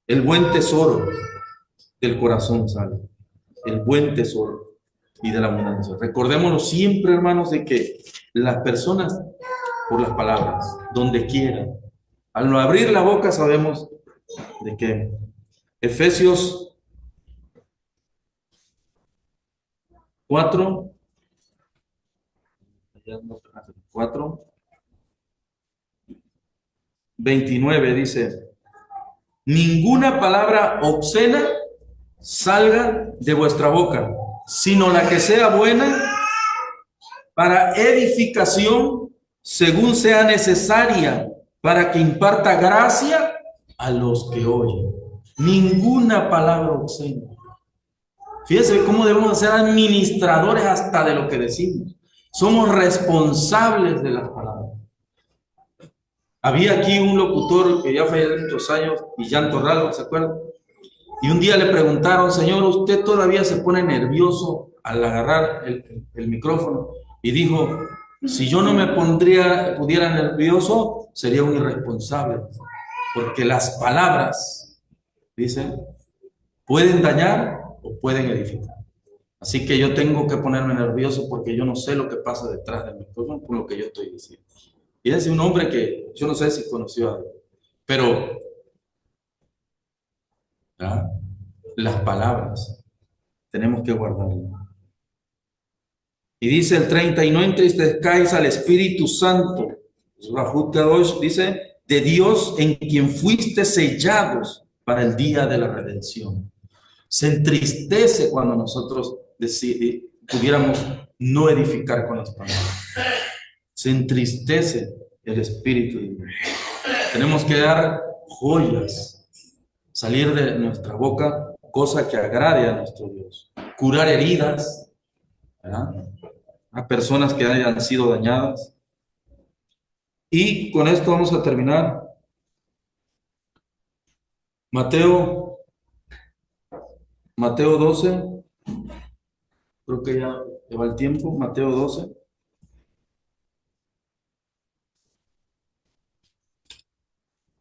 El buen tesoro del corazón sale. El buen tesoro y de la abundancia. Recordémonos siempre, hermanos, de que las personas, por las palabras, donde quieran, al no abrir la boca sabemos de que Efesios 4, 29 dice, ninguna palabra obscena salga de vuestra boca, sino la que sea buena para edificación según sea necesaria, para que imparta gracia a los que oyen. Ninguna palabra obscena. Fíjense cómo debemos ser administradores hasta de lo que decimos. Somos responsables de las palabras. Había aquí un locutor que ya falleció hace muchos años, Millán Torralba, ¿se acuerdan? Y un día le preguntaron, señor, ¿usted todavía se pone nervioso al agarrar el micrófono? Y dijo, si yo no me pudiera nervioso, sería un irresponsable. Porque las palabras, dicen, pueden dañar o pueden edificar. Así que yo tengo que ponerme nervioso porque yo no sé lo que pasa detrás del micrófono con lo que yo estoy diciendo. Y es un hombre que yo no sé si conoció a él, pero ¿verdad? Las palabras tenemos que guardarlas. Y dice el 30, y no entristezcáis al Espíritu Santo. Rahut Kadosh dice, de Dios en quien fuiste sellados para el día de la redención. Se entristece cuando nosotros pudiéramos no edificar con las palabras. Se entristece el Espíritu de Dios. Tenemos que dar joyas, salir de nuestra boca, cosa que agrade a nuestro Dios. Curar heridas, ¿verdad? A personas que hayan sido dañadas. Y con esto vamos a terminar. Mateo 12, creo que ya va el tiempo. Mateo 12.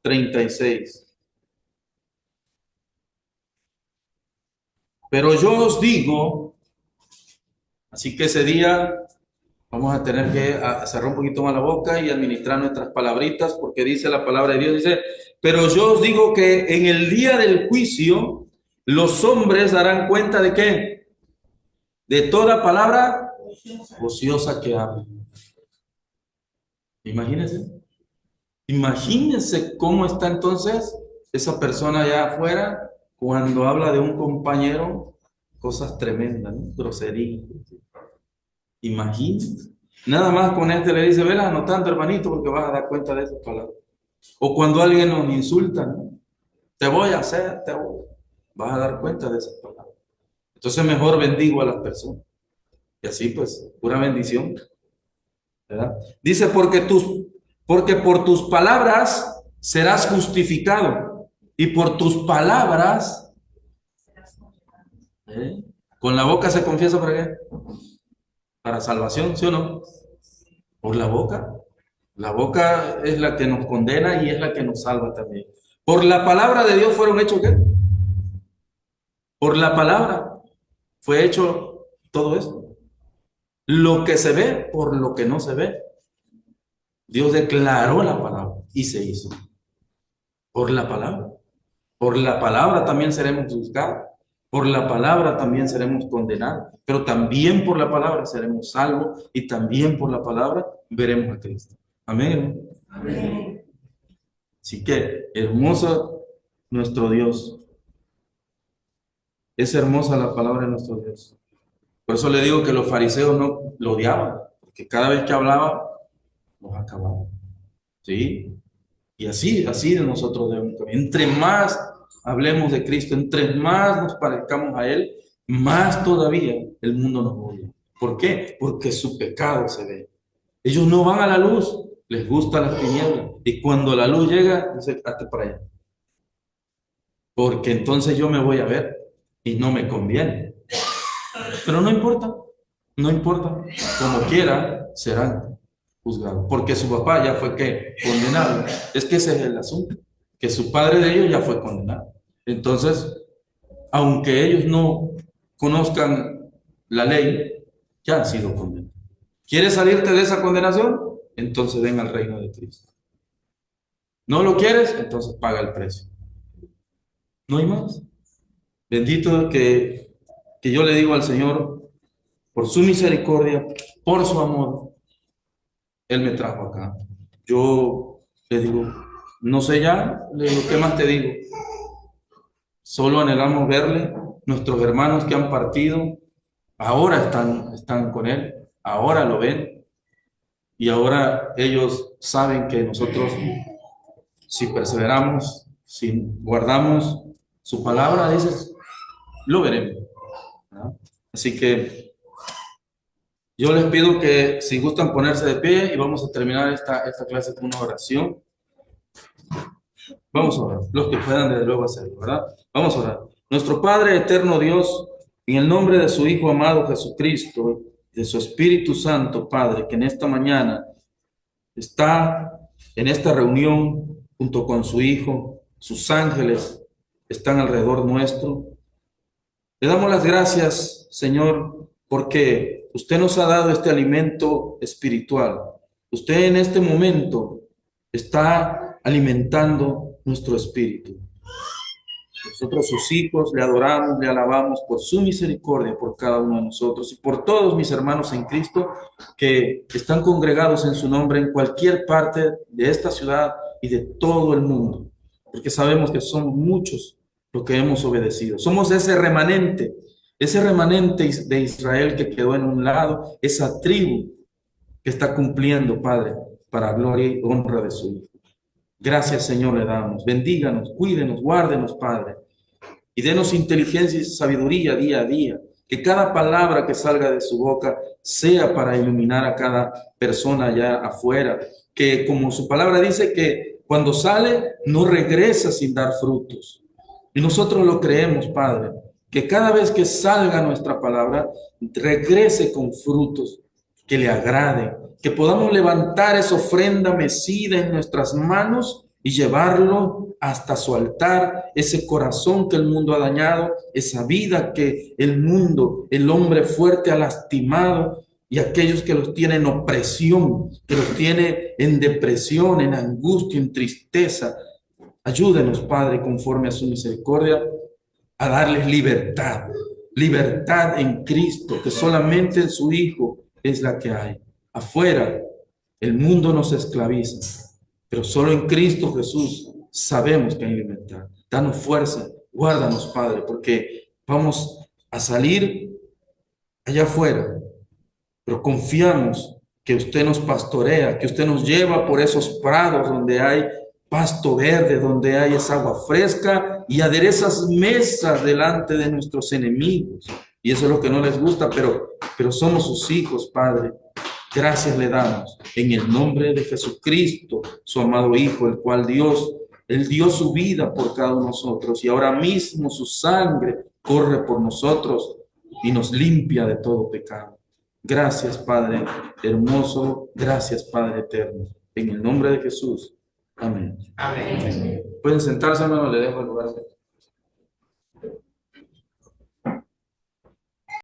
36. Pero yo os digo, así que ese día vamos a tener que cerrar un poquito más la boca y administrar nuestras palabritas, porque dice la palabra de Dios, dice, pero yo os digo que en el día del juicio los hombres darán cuenta de ¿qué? De toda palabra ociosa que hablen. Imagínense. Imagínense cómo está entonces esa persona allá afuera cuando habla de un compañero, cosas tremendas, ¿no? Groserías. Imagínense. Nada más con este le dice, vela anotando, hermanito, porque vas a dar cuenta de esas palabras. O cuando alguien nos insulta, ¿no? Te voy a hacer, te voy. Vas a dar cuenta de esas palabras. Entonces mejor bendigo a las personas. Y así pues, pura bendición. ¿Verdad? Dice, porque por tus palabras serás justificado. Y por tus palabras, con la boca se confiesa para qué? Para salvación, ¿sí o no? Por la boca. La boca es la que nos condena y es la que nos salva también. Por la palabra de Dios fueron hechos ¿qué? Por la palabra fue hecho todo esto. Lo que se ve por lo que no se ve. Dios declaró la palabra y se hizo. Por la palabra. Por la palabra también seremos juzgados. Por la palabra también seremos condenados. Pero también por la palabra seremos salvos y también por la palabra veremos a Cristo. Amén. Amén. Así que hermoso nuestro Dios. Es hermosa la palabra de nuestro Dios. Por eso le digo que los fariseos no lo odiaban, porque cada vez que hablaba, los acababan. ¿Sí? Y así de nosotros debemos caminar. Entre más hablemos de Cristo, entre más nos parezcamos a Él, más todavía el mundo nos odia. ¿Por qué? Porque su pecado se ve. Ellos no van a la luz, les gusta las tinieblas. Y cuando la luz llega, dice, hazte para allá. Porque entonces yo me voy a ver y no me conviene. Pero no importa, no importa. Como quiera, serán juzgados. Porque su papá ya fue ¿qué? Condenado. Es que ese es el asunto. Que su padre de ellos ya fue condenado. Entonces, aunque ellos no conozcan la ley, ya han sido condenados. ¿Quieres salirte de esa condenación? Entonces ven al reino de Cristo. ¿No lo quieres? Entonces paga el precio. No hay más. Bendito que yo le digo al Señor, por su misericordia, por su amor, Él me trajo acá. Yo le digo, no sé ya, le digo, ¿qué más te digo? Solo anhelamos verle. Nuestros hermanos que han partido, ahora están con Él, ahora lo ven. Y ahora ellos saben que nosotros, si perseveramos, si guardamos su palabra, dices, lo veremos. ¿No? Así que yo les pido que si gustan ponerse de pie y vamos a terminar esta clase con una oración. Vamos a orar, los que puedan desde luego hacerlo, ¿verdad? Vamos a orar. Nuestro Padre eterno Dios, en el nombre de su Hijo amado Jesucristo, de su Espíritu Santo, Padre, que en esta mañana está en esta reunión junto con su Hijo, sus ángeles están alrededor nuestro. Le damos las gracias, Señor, porque usted nos ha dado este alimento espiritual. Usted en este momento está alimentando nuestro espíritu. Nosotros, sus hijos, le adoramos, le alabamos por su misericordia por cada uno de nosotros y por todos mis hermanos en Cristo que están congregados en su nombre en cualquier parte de esta ciudad y de todo el mundo, porque sabemos que somos muchos los que hemos obedecido. Somos ese remanente de Israel que quedó en un lado, esa tribu que está cumpliendo, Padre, para gloria y honra de su Hijo. Gracias, Señor, le damos. Bendíganos, cuídenos, guárdenos, Padre. Y denos inteligencia y sabiduría día a día. Que cada palabra que salga de su boca sea para iluminar a cada persona allá afuera. Que como su palabra dice que cuando sale no regresa sin dar frutos. Y nosotros lo creemos, Padre. Que cada vez que salga nuestra palabra regrese con frutos que le agraden. Que podamos levantar esa ofrenda mecida en nuestras manos y llevarlo hasta su altar, ese corazón que el mundo ha dañado, esa vida que el mundo, el hombre fuerte ha lastimado, y aquellos que los tienen en opresión, que los tiene en depresión, en angustia, en tristeza. Ayúdenos, Padre, conforme a su misericordia, a darles libertad, libertad en Cristo, que solamente en su Hijo es la que hay. Afuera, el mundo nos esclaviza, pero solo en Cristo Jesús sabemos que hay libertad. Danos fuerza, guárdanos, Padre, porque vamos a salir allá afuera, pero confiamos que usted nos pastorea, que usted nos lleva por esos prados donde hay pasto verde, donde hay esa agua fresca y aderezas mesas delante de nuestros enemigos. Y eso es lo que no les gusta, pero somos sus hijos, Padre. Gracias le damos en el nombre de Jesucristo, su amado Hijo, el cual Él dio su vida por cada uno de nosotros y ahora mismo su sangre corre por nosotros y nos limpia de todo pecado. Gracias, Padre hermoso, gracias, Padre eterno. En el nombre de Jesús. Amén. Amén. Pueden sentarse, hermano, le dejo el lugar.